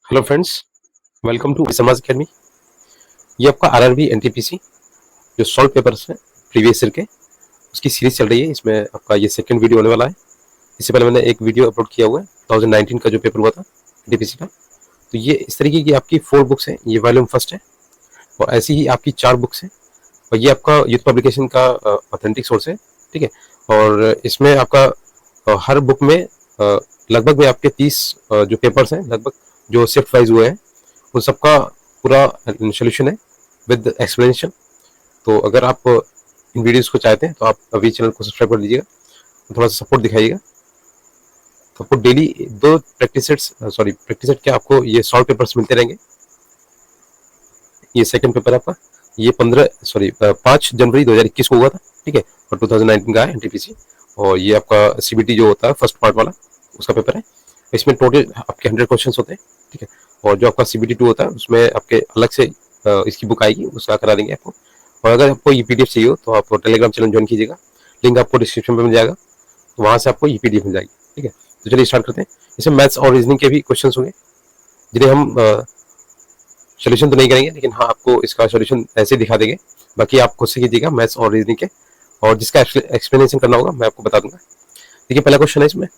Hello friends, welcome to समाज academy. ये आपका आरआरबी एनटीपीसी जो सॉल्व पेपर्स हैं प्रीवियस ईयर के, उसकी सीरीज चल रही है। इसमें आपका ये सेकंड वीडियो होने वाला है। इससे पहले मैंने एक वीडियो अपलोड किया हुआ है 2019 का जो पेपर हुआ था एनटीपीसी का। तो ये इस तरीके की आपकी 4 बुक्स हैं। ये वॉल्यूम फर्स्ट है और ऐसी ही आपकी 4 बुक्स हैं। और ये आपका यूथ पब्लिकेशन का ऑथेंटिक सोर्स है, ठीक है। और इसमें आपका हर बुक में लगभग में आपके 30 जो पेपर्स हैं लगभग जो शिफ्ट वाइज हुए हैं, उन सबका पूरा सोल्यूशन है विद एक्सप्लेनेशन। तो अगर आप इन वीडियोस को चाहते हैं तो आप अभी चैनल को सब्सक्राइब कर लीजिएगा, थोड़ा सा सपोर्ट दिखाइएगा। तो आपको डेली 2 प्रैक्टिस सेट के आपको ये सॉल्व पेपर्स मिलते रहेंगे। ये सेकंड पेपर आपका ये 5 जनवरी 2021 को हुआ था, ठीक है। और 2019 का है एनटीपीसी। और ये आपका सीबीटी जो होता है फर्स्ट पार्ट वाला, उसका पेपर है। इसमें टोटल आपके 100 क्वेश्चन होते हैं, ठीक है। और जो आपका सीबीटी 2 होता है उसमें आपके अलग से इसकी बुक आएगी, उसका करा देंगे आपको। और अगर आपको ये पीडीएफ चाहिए हो तो आप टेलीग्राम चैनल ज्वाइन कीजिएगा, लिंक आपको डिस्क्रिप्शन में मिल जाएगा। तो वहाँ से आपको ये पीडीएफ मिल जाएगी, ठीक है। तो चलिए स्टार्ट करते हैं। इसमें मैथ्स और रीजनिंग के भी क्वेश्चन होंगे जिन्हें हम सोल्यूशन तो नहीं करेंगे, लेकिन हाँ आपको इसका सोल्यूशन ऐसे दिखा देंगे। बाकी आप खुद से कीजिएगा मैथ्स और रीजनिंग के, और जिसका एक्सप्लेनेशन करना होगा मैं आपको बता दूंगा। देखिए पहला क्वेश्चन है इसमें,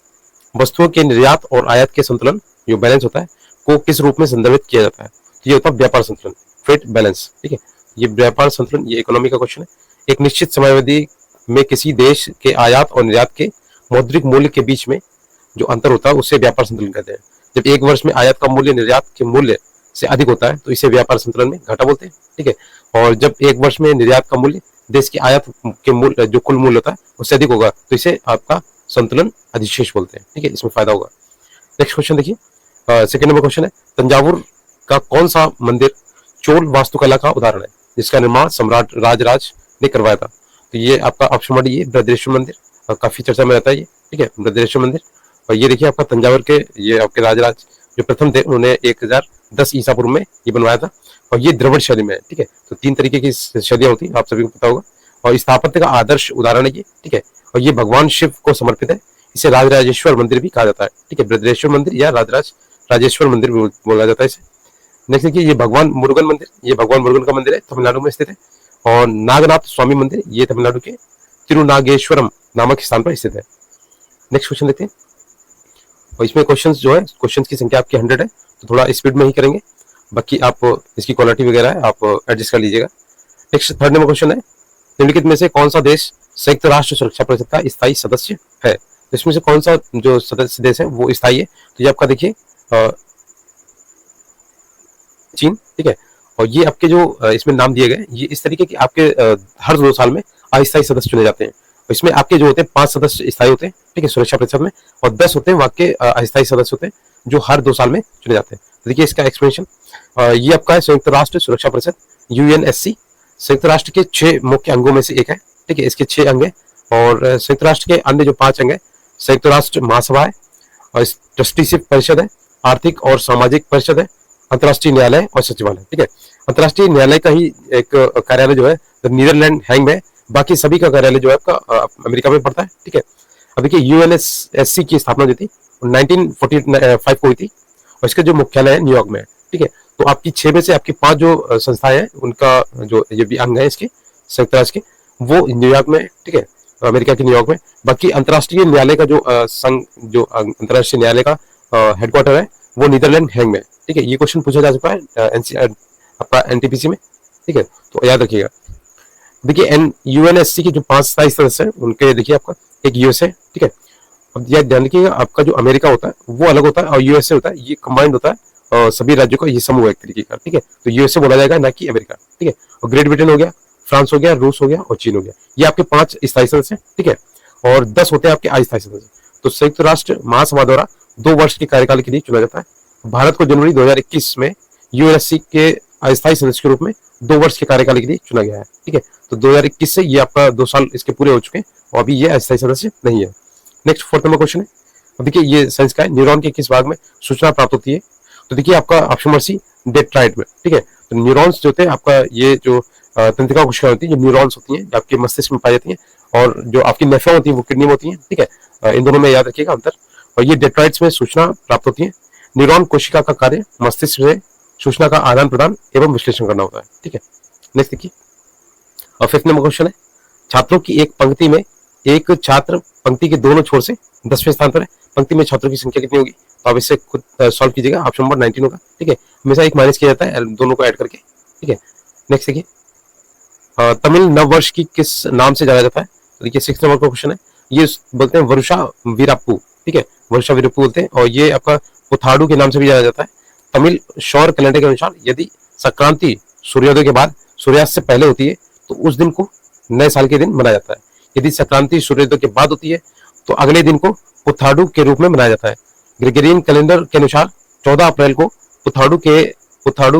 वस्तुओं के निर्यात और आयात के संतुलन जो बैलेंस होता है को किस रूप में संदर्भित किया जाता है। तो ये होता है व्यापार संतुलन, ट्रेड बैलेंस, ठीक है। ये व्यापार संतुलन ये इकोनॉमी का क्वेश्चन है। एक निश्चित समयावधि में किसी देश के आयात और निर्यात के मौद्रिक मूल्य के बीच में जो अंतर होता है उसे व्यापार संतुलन कहते हैं। जब एक वर्ष में आयात का मूल्य निर्यात के मूल्य से अधिक होता है तो इसे व्यापार संतुलन में घाटा बोलते हैं, ठीक है। और जब एक वर्ष में निर्यात का मूल्य देश की आयात के मूल्य जो कुल मूल्य होता है उससे अधिक होगा तो इसे आपका संतुलन अधिशेष बोलते हैं, ठीक है। इसमें फायदा होगा। नेक्स्ट क्वेश्चन देखिए, सेकंड नंबर क्वेश्चन है, तंजावुर का कौन सा मंदिर चोल वास्तुकला का उदाहरण है जिसका निर्माण सम्राट राजराज ने करवाया था। तो ये आपका ऑप्शन नंबर ये बृहदेश्वर मंदिर, काफी चर्चा में रहता है ये, ठीक है, बृहदेश्वर मंदिर। और ये देखिए आपका तंजावुर के ये आपके राजराज जो प्रथम थे उन्होंने 1010 ईसा पूर्व में ये बनवाया था। और ये द्रविड़ शैली में है, ठीक है। तो 3 तरीके की शैलियां होती है, आप सभी को पता होगा। और स्थापत्य का आदर्श उदाहरण है ये, ठीक है। और ये भगवान शिव को समर्पित है। इसे राजराजेश्वर मंदिर भी कहा जाता है, ठीक है। बृहदेश्वर मंदिर या राजेश्वर मंदिर भी बोला जाता है इसे। नेक्स्ट देखिए, ये भगवान मुरुगन मंदिर, ये भगवान मुरुगन का मंदिर है, तमिलनाडु में स्थित है। और नागनाथ स्वामी मंदिर ये तमिलनाडु के तिरुनागेश्वरम नामक स्थान पर स्थित है। नेक्स्ट क्वेश्चन देखते हैं। और इसमें क्वेश्चन जो है, क्वेश्चन की संख्या आपकी 100 है, तो थोड़ा स्पीड में ही करेंगे। बाकी आप इसकी क्वालिटी वगैरह है आप एडजस्ट कर लीजिएगा। नेक्स्ट थर्ड नंबर क्वेश्चन है, निम्नलिखित में से कौन सा देश संयुक्त राष्ट्र सुरक्षा परिषद का स्थायी सदस्य है। तो इसमें से कौन सा जो सदस्य देश है वो स्थायी है। तो ये आपका देखिए चीन, ठीक है। और ये आपके जो इसमें नाम दिए गए ये इस तरीके की आपके हर 2 साल में अस्थायी सदस्य चुने जाते हैं। इसमें आपके जो होते हैं 5 सदस्य स्थायी होते हैं, ठीक है, सुरक्षा परिषद में। और 10 होते हैं वाक्य अस्थायी सदस्य होते हैं जो हर 2 साल में चुने जाते हैं। तो देखिए इसका एक्सप्लेनेशन ये आपका है, संयुक्त राष्ट्र सुरक्षा परिषद यूएनएससी संयुक्त राष्ट्र के 6 मुख्य अंगों में से एक है, ठीक है। इसके 6 अंग है। और संयुक्त राष्ट्र के अन्य जो 5 अंग है, संयुक्त राष्ट्र महासभा है, और ट्रस्टीशिप परिषद है, आर्थिक और सामाजिक परिषद है, अंतर्राष्ट्रीय न्यायालय और सचिवालय, ठीक है। अंतर्राष्ट्रीय न्यायालय का ही एक कार्यालय जो है नीदरलैंड हैंग में है। बाकी सभी का कार्यालय जो है आपका अमेरिका में पड़ता है, ठीक है। अब देखिए यूएनएससी की स्थापना जो थी 1945 को हुई थी, और इसका जो मुख्यालय है न्यूयॉर्क में है, ठीक है। तो आपकी 6 में से आपकी 5 जो संस्थाएं हैं उनका जो ये भी अंग है इसके संयुक्त राष्ट्र के, वो न्यूयॉर्क में, ठीक है, अमेरिका के न्यूयॉर्क में। बाकी अंतर्राष्ट्रीय न्यायालय का जो संघ जो अंतर्राष्ट्रीय न्यायालय का हेडक्वार्टर है वो नीदरलैंड हैंग में, ठीक है। ये क्वेश्चन पूछा जा चुका है आपका एनटीपीसी में, ठीक है, तो याद रखिएगा। देखिए यूएनएससी के जो 5 स्थायी सदस्य हैं उनके देखिए आपका एक यूएसए, ठीक है। अब यह ध्यान रखिएगा आपका जो अमेरिका होता है वो अलग होता है और यूएसए होता है, ये कंबाइंड होता है सभी राज्यों का ये समूह है एक तरीके का, ठीक है। तो यूएसए बोला जाएगा ना कि अमेरिका, ठीक है। और ग्रेट ब्रिटेन हो गया, फ्रांस हो गया, रूस हो गया और चीन हो गया। ये आपके 5 स्थायी सदस्य हैं, ठीक है। और 10 होते हैं आपके अस्थायी सदस्य। तो संयुक्त राष्ट्र महासभा द्वारा 2 वर्ष के कार्यकाल के लिए चुना जाता है। भारत को जनवरी 2021 में यूएनएससी के अस्थायी सदस्य के रूप में 2 वर्ष के कार्यकाल के लिए चुना गया है, ठीक है। तो 2021 से ये आपका 2 साल इसके पूरे हो चुके हैं और अभी ये अस्थायी सदस्य नहीं है। नेक्स्ट 4th नंबर क्वेश्चन है, अब देखिए ये साइंस का है, न्यूरॉन के किस भाग में सूचना प्राप्त होती है। तो देखिए आपका ऑप्शन नंबर सी डेट्राइट में, ठीक है। तो न्यूरॉन्स जो होते हैं आपका ये जो तंत्रिका कोशिकाएं होती है, जो न्यूरॉन्स होती हैं आपके मस्तिष्क में पाई जाती हैं, और जो आपकी नेफ्रॉन होती है वो किडनी में होती है, ठीक है। इन दोनों में याद रखिएगा अंतर। और ये डेट्राइट्स में सूचना प्राप्त होती है। न्यूरॉन कोशिका का कार्य मस्तिष्क से सूचना का आदान प्रदान एवं विश्लेषण करना होता है। ठीक है, नेक्स्ट देखिए। और 5th नंबर क्वेश्चन है, छात्रों की एक पंक्ति में एक छात्र पंक्ति के दोनों छोर से 10वें स्थान पर है, पंक्ति में छात्रों की संख्या कितनी होगी? तो आप इसे खुद सॉल्व कीजिएगा। ऑप्शन नंबर 19 होगा। ठीक है, हमेशा एक माइनस किया जाता है दोनों को ऐड करके। ठीक है, नेक्स्ट देखिए। तमिल नव वर्ष की किस नाम से जाना जाता है? तो देखिए 6th नंबर का क्वेश्चन है, ये बोलते हैं वरुषा वीराप्पू। ठीक है, वरुषा वीराप्पू बोलते हैं, और ये आपका पुथाडू के नाम से भी जाना जाता है। तमिल सौर कैलेंडर के अनुसार यदि संक्रांति सूर्योदय के बाद सूर्यास्त से पहले होती है तो उस दिन को नए साल के दिन मनाया जाता है। यदि संक्रांति सूर्योदय के बाद होती है तो अगले दिन को पुथाडू के रूप में मनाया जाता है। ग्रेगोरियन कैलेंडर के अनुसार 14 अप्रैल को पुथाडू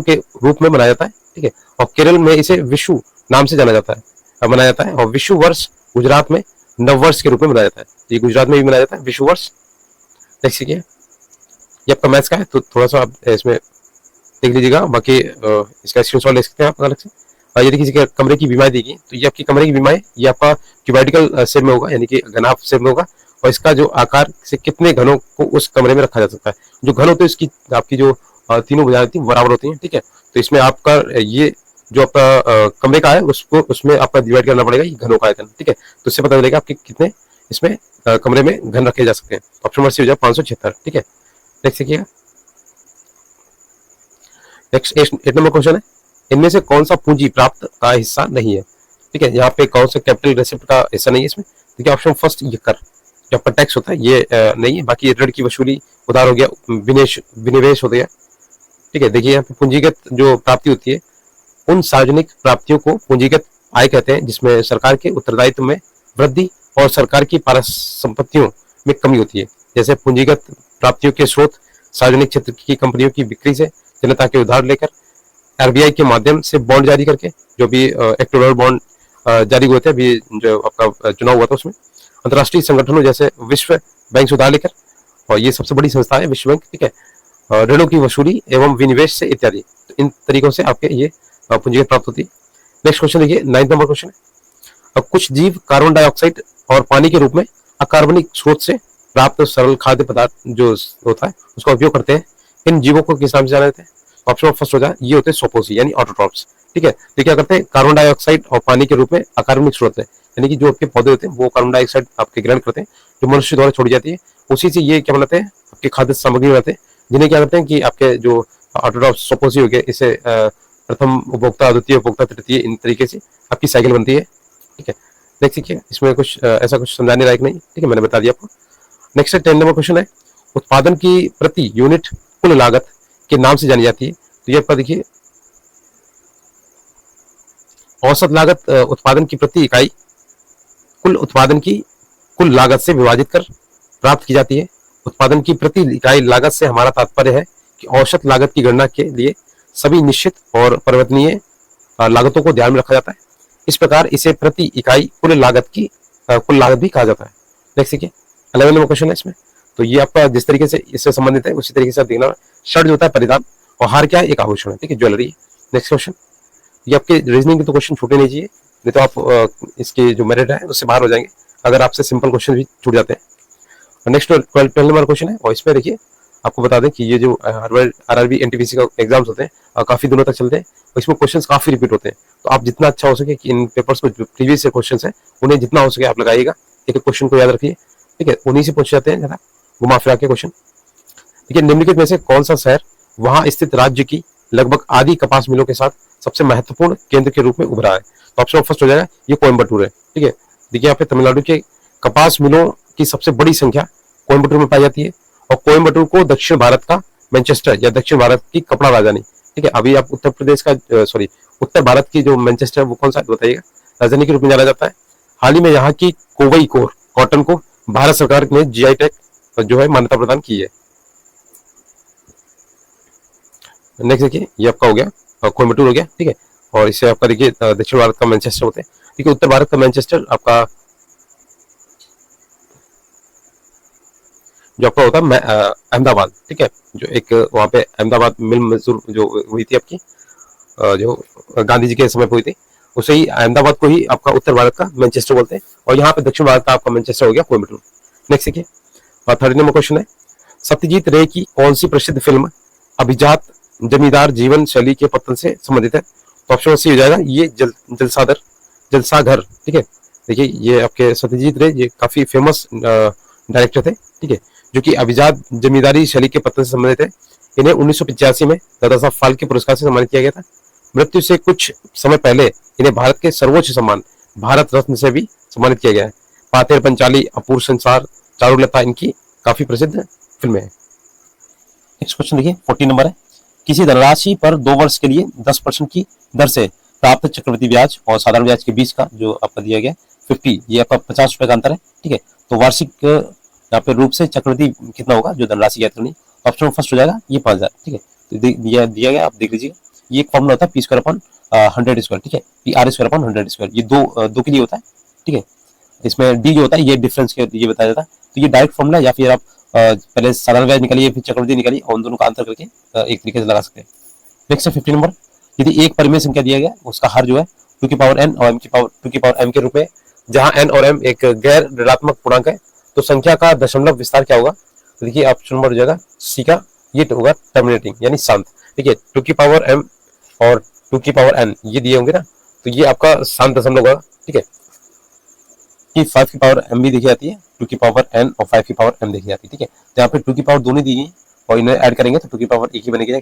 के रूप में मनाया जाता है। ठीक है, और केरल में इसे विशु नाम से मनाया जाता है। और विशु वर्ष गुजरात में नव वर्ष के रूप में मनाया जाता है। ये गुजरात में भी मनाया जाता है विशु वर्ष। नेक्स्ट देखिए, ये आपका मैथ्स का है तो थोड़ा सा आप इसमें देख लीजिएगा, बाकी इसका स्क्रीनशॉट ले सकते हैं आप अलग से। यदि किसी के कमरे की बीमारी देगी तो ये आपकी कमरे की बीमारी, ये आपका क्यूबिकल शेप में होगा, यानी कि घनाभ शेप में होगा, और इसका जो आकार से कितने घनों को उस कमरे में रखा जा सकता है। जो घन होते हैं इसकी आपकी जो तीनों भुजाएं होती हैं बराबर होती हैं। ठीक है, तो इसमें आपका ये जो आपका कमरे का है उसको उसमें आपका डिवाइड करना पड़ेगा, ये घनों का आयतन। ठीक है, तो इससे पता चलेगा आपके कितने इसमें कमरे में घन रखे जा सकते हैं। ऑप्शन नंबर सी हो जाए 576। ठीक है, नेक्स्ट देखिएगा। नेक्स्ट 8 नंबर क्वेश्चन है, इनमें से कौन सा पूंजी प्राप्त का हिस्सा नहीं है? ठीक है, यहाँ पे कौन सा कैपिटल रेसिप्ट का हिस्सा नहीं है इसमें? देखिए ऑप्शन फर्स्ट, ये कर जो आपका टैक्स होता है ये नहीं है। बाकी ऋण की वसूली, उधार हो गया, विनिवेश हो गया। ठीक है, देखिए यहाँ पे पूंजीगत जो प्राप्ति होती है, उन सार्वजनिक प्राप्तियों को पूंजीगत आय कहते हैं जिसमें सरकार के उत्तरदायित्व में वृद्धि और सरकार की परिसंपत्तियों में कमी होती है। जैसे पूंजीगत प्राप्तियों के स्रोत सार्वजनिक क्षेत्र की कंपनियों की बिक्री से, जनता के उधार लेकर, आरबीआई के माध्यम से बॉन्ड जारी करके, जो भी इलेक्टोरल बॉन्ड जारी हुए थे अभी जो आपका चुनाव हुआ था उसमें, अंतर्राष्ट्रीय संगठनों जैसे विश्व बैंक से उधार लेकर, और ये सबसे बड़ी संस्था है विश्व बैंक। ठीक है, ऋणों की वसूली एवं विनिवेश से इत्यादि, तो इन तरीकों से आपके ये पूंजीगत प्राप्त होती है। नेक्स्ट क्वेश्चन देखिए, 9th नंबर क्वेश्चन है, अब कुछ जीव कार्बन डाइऑक्साइड और पानी के रूप में अकार्बनिक स्रोत से प्राप्त सरल खाद्य पदार्थ जो होता है उसका उपयोग करते हैं। इन जीवों को किस नाम से जाना जाता है? ऑप्शन फर्स्ट हो जाए, ये होते हैं सोपोसी यानी ऑटोट्रॉप्स। ठीक है, तो क्या करते हैं, कार्बन डाइऑक्साइड और पानी के रूप में अकार्बनिक स्रोत है, यानी कि जो आपके पौधे होते हैं वो कार्बन डाइऑक्साइड आपके ग्रहण करते हैं, जो मनुष्य द्वारा छोड़ी जाती है, उसी से ये क्या बनाते हैं, आपकी खाद्य सामग्री बनाते हैं, जिन्हें क्या करते हैं कि आपके जो ऑटोट्रॉप्स सोपोसी हो गए, इसे प्रथम उपभोक्ता, द्वितीय उपभोक्ता, तृतीय, इन तरीके से आपकी साइकिल बनती है। ठीक है, नेक्स्ट देखिए, इसमें कुछ ऐसा कुछ समझाने लायक नहीं। ठीक है, मैंने बता दिया आपको। नेक्स्ट 10 नंबर क्वेश्चन है, उत्पादन की प्रति यूनिट कुल लागत के नाम से जानी जाती है। तो ये आपका देखिए, औसत लागत उत्पादन की प्रति इकाई कुल उत्पादन की कुल लागत से विभाजित कर प्राप्त की जाती है। उत्पादन की प्रति इकाई लागत से हमारा तात्पर्य है कि औसत लागत की गणना के लिए सभी निश्चित और परिवर्तनीय लागतों को ध्यान में रखा जाता है। इस प्रकार इसे प्रति इकाई कुल लागत भी कहा जाता है। नेक्स्ट देखिए, 11 नंबर क्वेश्चन है इसमें, तो ये आपका जिस तरीके से इससे संबंधित है उसी तरीके से देखना। शर्ट जो होता है परिधान, और हार क्या है, एक आभूषण है। ठीक है, ज्वेलरी। नेक्स्ट क्वेश्चन, ये आपके रीजनिंग के तो क्वेश्चन छूटे नहीं चाहिए, नहीं तो आप इसके जो मेरिट है उससे बाहर हो जाएंगे अगर आपसे सिंपल क्वेश्चन भी छूट जाते हैं। नेक्स्ट 12 नंबर क्वेश्चन है, और इसमें देखिए आपको बता दें कि ये जो आरआरबी एनटीपीसी का एग्जाम्स होते हैं काफी दिनों तक चलते हैं, और इसमें क्वेश्चंस काफी रिपीट होते हैं। तो आप जितना अच्छा हो सके कि इन पेपर्स को जो प्रीवियस क्वेश्चंस हैं उन्हें जितना हो सके आप लगाइएगा। एक क्वेश्चन को याद रखिए। ठीक है, उन्हीं से पूछ जाते हैं ज्यादा घुमा फिरा के क्वेश्चन। ठीक है, निम्नलिखित में से कौन सा शहर वहां स्थित राज्य की लगभग आधी कपास मिलों के साथ सबसे महत्वपूर्ण केंद्र के रूप में उभरा है? तो ऑप्शन फर्स्ट हो जाएगा, ये कोयम्बटूर है। ठीक है, देखिए यहाँ पे तमिलनाडु के कपास मिलों की सबसे बड़ी संख्या कोयम्बटूर में पाई जाती है, और कोयम्बटूर को दक्षिण भारत का मैनचेस्टर या दक्षिण भारत की कपड़ा राजधानी। ठीक है, अभी आप उत्तर भारत की जो मैनचेस्टर वो कौन सा बताइएगा, राजधानी के रूप में जाना जाता है। हाल ही में यहाँ की कोवई कॉटन को भारत सरकार ने जीआई टैग जो है मान्यता प्रदान की है। नेक्स्ट देखिए, ये आपका हो गया कोयम्बटूर हो गया। ठीक है, और इससे आपका देखिए दक्षिण भारत का मैनचेस्टर होते हैं। ठीक है, उत्तर भारत का मैनचेस्टर आपका जो आपका होता है अहमदाबाद। ठीक है, जो एक वहाँ पे अहमदाबाद मिल मजदूर जो हुई थी आपकी जो गांधी जी के समय हुई थी, उसे ही अहमदाबाद को ही आपका उत्तर भारत का मैनचेस्टर बोलते हैं, और यहाँ पे दक्षिण भारत का आपका मैनचेस्टर हो गया कोयम्बटूर। नेक्स्ट देखिए, 30 नंबर क्वेश्चन है, सत्यजीत रे की कौन सी प्रसिद्ध फिल्म अभिजात जमींदार जीवन शैली के पतन से संबंधित है? तो ऑप्शन सी हो जाएगा ये जलसाघर। ठीक है, देखिए ये आपके सत्यजीत रे ये काफी फेमस डायरेक्टर थे, ठीक है, जो कि अभिजात जमींदारी शैली के पतन से संबंधित है। इन्हें 1985 में दादा साहब फाल्के पुरस्कार से सम्मानित किया गया था। मृत्यु से कुछ समय पहले इन्हें भारत के सर्वोच्च सम्मान भारत रत्न से भी सम्मानित किया गया है। पातेर पंचाली, अपूर्व संसार, चारुलता इनकी काफी प्रसिद्ध फिल्में हैं। नेक्स्ट क्वेश्चन देखिए 14 नंबर है, किसी धनराशि पर 2 वर्ष के लिए 10% की दर से प्राप्त चक्रवृद्धि ब्याज और साधारण ब्याज के बीच का जो आपका दिया गया 50, ये आपका 50 रुपए का अंतर है। ठीक है, तो वार्षिक यहाँ पे रूप से चक्रवृद्धि कितना होगा जो धनराशि ज्ञात करनी, ऑप्शन फर्स्ट हो जाएगा ये 5000। ठीक है, तो दिया गया, आप देख लीजिएगा, ये एक फॉर्मूला होता है पी स्क्वायर अपॉन 100 स्क्वायर। ठीक है, P R square upon 100 square, ये दो के लिए होता है। ठीक है, इसमें डी जो होता है ये डिफरेंस के ये बताया जाता है। तो ये डायरेक्ट फॉर्मूला, या फिर आप पहले साधारण ब्याज निकालिए फिर चक्रवृद्धि निकालिए और उन दोनों का अंतर करके एक तरीके से लगा सकते हैं। नेक्स्ट 15 नंबर, यदि एक परिमेय संख्या दिया गया उसका हर जो है 2 की पावर n और m की पावर 2 की पावर m के रूप में, जहां n और m एक गैर ऋणात्मक पूर्णांक है, तो संख्या का दशमलव विस्तार क्या होगा? तो देखिए ऑप्शन नंबर हो जाएगा सी का, ये होगा टर्मिनेटिंग यानी शांत। ठीक है, 2 की पावर m और 2 की पावर n ये दिए होंगे ना, तो ये आपका शांत दशमलव होगा। ठीक है, कि 5 की पावर m भी देखी जाती है, 2 की पावर n और 5 की पावर m देखी जाती है। ठीक है, तो यहाँ पे 2 की पावर दोनों दी गई और इन्हें ऐड करेंगे तो 2 की पावर एक ही बनेगी,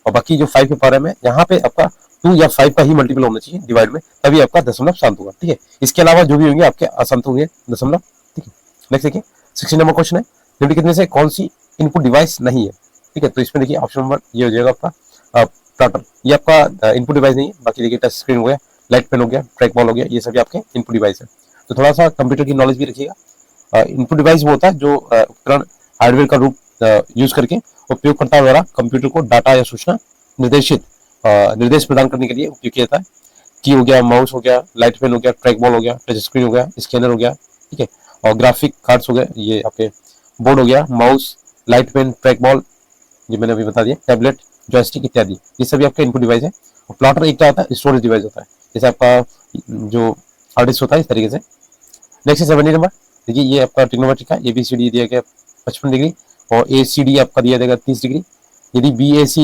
और बाकी जो 5 की पावर m है यहाँ पे आपका 2 या 5 का ही मल्टीपल होना चाहिए डिवाइड में, तभी आपका दशमलव शांत होगा। ठीक है, इसके अलावा जो भी होंगे आपके अशांत होंगे दशमलव। ठीक है, नेक्स्ट देखिए 16 नंबर क्वेश्चन है, निम्नलिखित में से कौन सी इनपुट डिवाइस नहीं है? ठीक है, तो इसमें देखिए ऑप्शन नंबर ये हो जाएगा आपका प्लॉटर, ये आपका इनपुट डिवाइस नहीं है। बाकी देखिए टच स्क्रीन हो गया, लाइट पेन हो गया, ट्रैक बॉल हो गया, ये सभी आपके इनपुट डिवाइस है। तो थोड़ा सा कंप्यूटर की नॉलेज भी रखिएगा। इनपुट डिवाइस वो होता है जो उपकरण हार्डवेयर का रूप यूज करके उपयोगकर्ता द्वारा कंप्यूटर को डाटा या सूचना निर्देश प्रदान करने के लिए उपयोग किया जाता है। की हो गया, माउस हो गया, लाइट पेन हो गया, ट्रैक बॉल हो गया, टच स्क्रीन हो गया, स्कैनर हो गया। ठीक है, और ग्राफिक कार्ड्स हो गए, ये आपके बोर्ड हो गया, mouse, light pen, track ball, ये मैंने अभी बता दिया, टैबलेट, जॉयस्टिक इत्यादि, ये सभी आपका इनपुट डिवाइस है। और प्लॉटर एक क्या होता है? स्टोरेज डिवाइस होता है, जैसे आपका जो हार्ड डिस्क होता है इस तरीके से। नेक्स्ट 70 नंबर, देखिए ये आपका ट्रिग्नोमेट्रिक है, ABCD दिया गया 55 डिग्री और ACD आपका दिया जाएगा 30 डिग्री। यदि BAC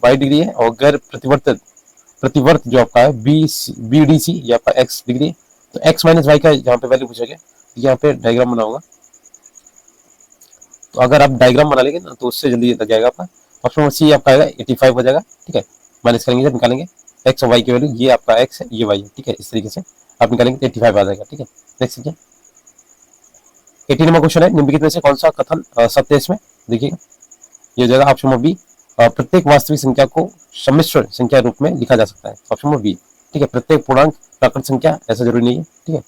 y डिग्री है और गैर प्रतिवर्त जो आपका है BDC ये आपका x डिग्री है, तो x माइनस वाई का यहाँ पे वैल्यू पूछा गया, यहाँ पे डायग्राम बना होगा, तो अगर आप डायग्राम बना लेंगे ना तो उससे जल्दी लग जाएगा आपका। ऑप्शन सी आपका आएगा 85 हो जाएगा। ठीक है, माइनस करेंगे जब निकालेंगे x और y की वैल्यू, ये आपका x है ये y है। ठीक है, इस तरीके से आप निकालेंगे तो 85 आ जाएगा। ठीक है, नेक्स्ट देखिए 18 नंबर क्वेश्चन है, निम्नलिखित में से कौन सा कथन सत्य है इसमें? देखिएगा ये हो जाएगा ऑप्शन नंबर बी, प्रत्येक वास्तविक संख्या को सम्मिश्र संख्या रूप में लिखा जा सकता है, ऑप्शन नंबर बी। ठीक है, प्रत्येक पूर्णांक प्राकृत संख्या ऐसा जरूरी नहीं है। ठीक है,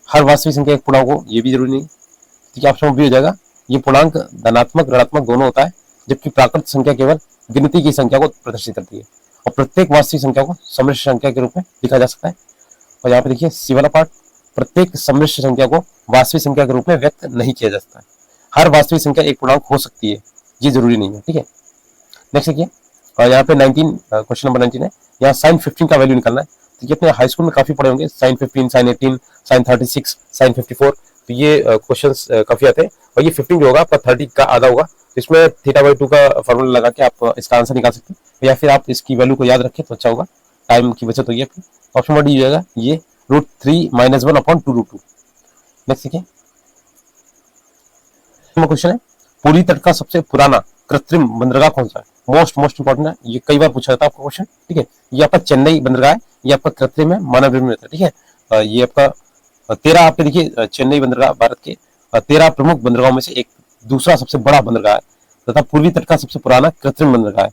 हर वास्तविक संख्या एक पूर्णांक हो ये भी जरूरी नहीं है। ठीक है, ऑप्शन नंबर बी हो जाएगा, ये पूर्णांक धनात्मक ऋणात्मक दोनों होता है, जबकि प्राकृत संख्या केवल गिनती की संख्या को प्रदर्शित करती है, और प्रत्येक वास्तविक संख्या को सम्मिश्र संख्या के रूप में लिखा जा सकता है। और यहाँ पे देखिए सी वाला पार्ट, प्रत्येक सम्मिश्र संख्या को वास्तविक संख्या के रूप में व्यक्त नहीं किया जा सकता है, हर वास्तविक संख्या एक पूर्णांक हो सकती है, ये जरूरी नहीं है। ठीक है, नेक्स्ट देखिए, और यहाँ पे 19 क्वेश्चन नंबर 19 है, यहाँ साइन 15 का वैल्यू निकालना है। तो ये अपने हाई स्कूल में काफी पढ़े होंगे, साइन 15, साइन 18, साइन 36, साइन 54, तो ये क्वेश्चंस काफी आते हैं। और ये 15 जो होगा आपका 30 का आधा होगा, तो इसमें θ/2 का फॉर्मूला लगा के आप इसका आंसर निकाल सकते हैं, या फिर आप इसकी वैल्यू को याद रखें तो अच्छा होगा, टाइम की बचत होगी आपकी। ऑप्शन नंबर डी हो जाएगा ये √3 - 1/2√2। नेक्स्ट देखिए क्वेश्चन है, पूरी तट का सबसे पुराना कृत्रिम बंदरगाह कौन सा है? मोस्ट इंपॉर्टेंट है, ये कई बार पूछा जाता है आपका क्वेश्चन। ठीक है, ये आपका चेन्नई बंदरगाह है, ये आपका कृत्रिम है, मानव निर्मित है। ठीक है, ये आपका 13 आपके देखिए चेन्नई बंदरगाह भारत के 13 प्रमुख बंदरगाहों में से एक दूसरा सबसे बड़ा बंदरगाह है, तथा पूर्वी तट का सबसे पुराना कृत्रिम बंदरगाह है।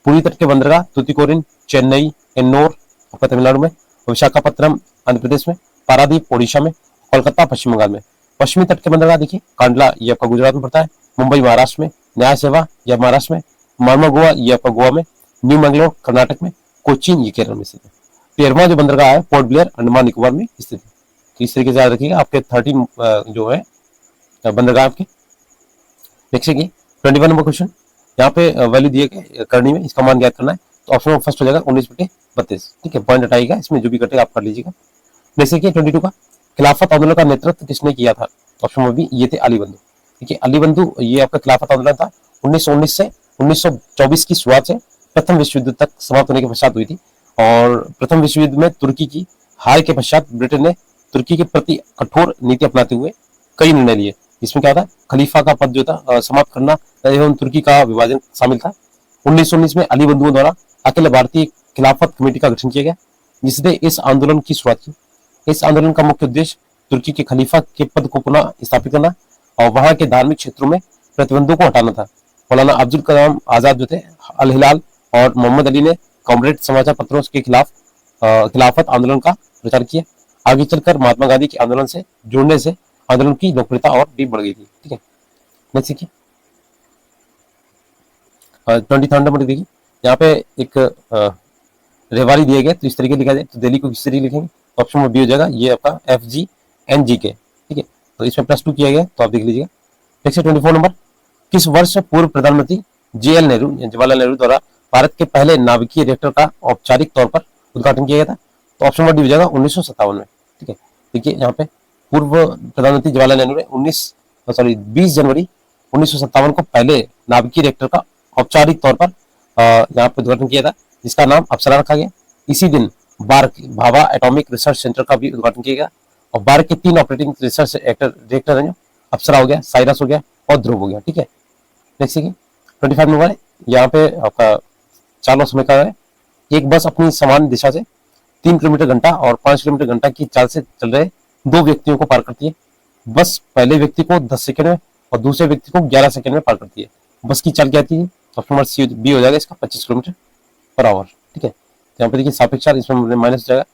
पूर्वी तट के बंदरगाह तुतिकोरिन, चेन्नई, एन्नोर आपका तमिलनाडु में, विशाखापत्तनम आंध्र प्रदेश में, पारादीप ओडिशा में, कोलकाता पश्चिम बंगाल में। पश्चिमी तट के बंदरगाह देखिए कांडला ये आपका गुजरात में पड़ता है, मुंबई महाराष्ट्र में, न्याय सेवा ये महाराष्ट्र में, मार्मागोआ ये आपका गोवा में, न्यू मैंगलोर कर्नाटक में, कोचीन ये केरल में स्थित है। 13वां जो बंदरगाह है पोर्ट ब्लेयर अंडमान निकोबार में स्थित है। तो इस तरीके से याद रखिएगा आपके 13 जो है बंदरगाह आपके। नेक्स्ट देखिए 21 नंबर क्वेश्चन, यहाँ पे वैल्यू दिए गए करनी में इसका मान ज्ञात करना है, तो ऑप्शन फर्स्ट हो जाएगा 19/32। ठीक है, पॉइंट हटाएगा, इसमें जो भी कटेगा आप कर लीजिएगा। नेक्स्ट देखिए 22 का, खिलाफत आंदोलन का नेतृत्व किसने किया था? ऑप्शन नंबर बी ये थे अली बंधु। देखिए अली बंधु ये आपका खिलाफत आंदोलन था 1919 से 1924 की शुरुआत से प्रथम विश्व युद्ध तक समाप्त होने के पश्चात हुई थी। और प्रथम विश्व युद्ध में तुर्की की हार के पश्चात ब्रिटेन ने तुर्की के प्रति कठोर नीति अपनाते हुए कई निर्णय लिए। इसमें क्या था, खलीफा का पद जो था समाप्त करना एवं तुर्की का विभाजन शामिल था। 1919 में अली बंधुओं द्वारा अखिल भारतीय खिलाफत कमेटी का गठन किया गया, जिसने इस आंदोलन की शुरुआत की। इस आंदोलन का मुख्य उद्देश्य तुर्की के खलीफा के पद को पुनः स्थापित करना और वहां के धार्मिक क्षेत्रों में प्रतिबंधों को हटाना था। मौलाना अब्दुल कलाम आजाद जो थे, अल हिलाल और मोहम्मद अली ने कॉमरेड समाचार पत्रों के खिलाफ खिलाफत आंदोलन का प्रचार किया। आगे चलकर महात्मा गांधी के आंदोलन से जुड़ने से आंदोलन की लोकप्रियता और भी बढ़ गई थी। ठीक है, नेक्स्ट देखिए 23 नंबर देखिए, यहाँ पे एक रेवाड़ी दिए गए, तो इस तरीके लिखा जाए तो दिल्ली को किस तरीके लिखेंगे, ऑप्शन में बी हो जाएगा, ये आपका FGNG के। ठीक है, तो इसमें +2 किया गया, तो आप देख लीजिएगा। नेक्स्ट 24 नंबर, किस वर्ष पूर्व प्रधानमंत्री JL नेहरू जवाहरलाल नेहरू द्वारा भारत के पहले नाभिकीय रिएक्टर का औपचारिक तौर पर उद्घाटन किया गया था, तो ऑप्शन नंबर डी हो जाएगा 1957 में। ठीक है, देखिए यहाँ पे पूर्व प्रधानमंत्री जवाहरलाल नेहरू ने 20 जनवरी 1957 को पहले नाभिकीय रिएक्टर का औपचारिक तौर पर यहाँ पे उद्घाटन किया था, जिसका नाम अप्सरा रखा गया। इसी दिन BARC Bhabha atomic research centre का भी उद्घाटन किया गया और बार्क के 3 ऑपरेटिंग रिसर्च रिएक्टर हैं, जो अप्सरा हो गया, साइरस हो गया और ध्रुव हो गया। ठीक है, नेक्स्ट देखिए 25 नंबर है, यहाँ पे आपका चालों समय का है। एक बस अपनी समान दिशा से 3 किलोमीटर घंटा और 5 किलोमीटर घंटा की चाल से चल रहे 2 व्यक्तियों को पार करती है। बस पहले व्यक्ति को 10 सेकंड में और दूसरे व्यक्ति को 11 सेकंड में पार करती है। बस की चाल क्या आती है, ऑप्शन नंबर सी बी हो जाएगा इसका 25 किलोमीटर पर आवर। ठीक है, यहाँ पे देखिए सापेक्ष चाल, इसमें माइनस हो जाएगा।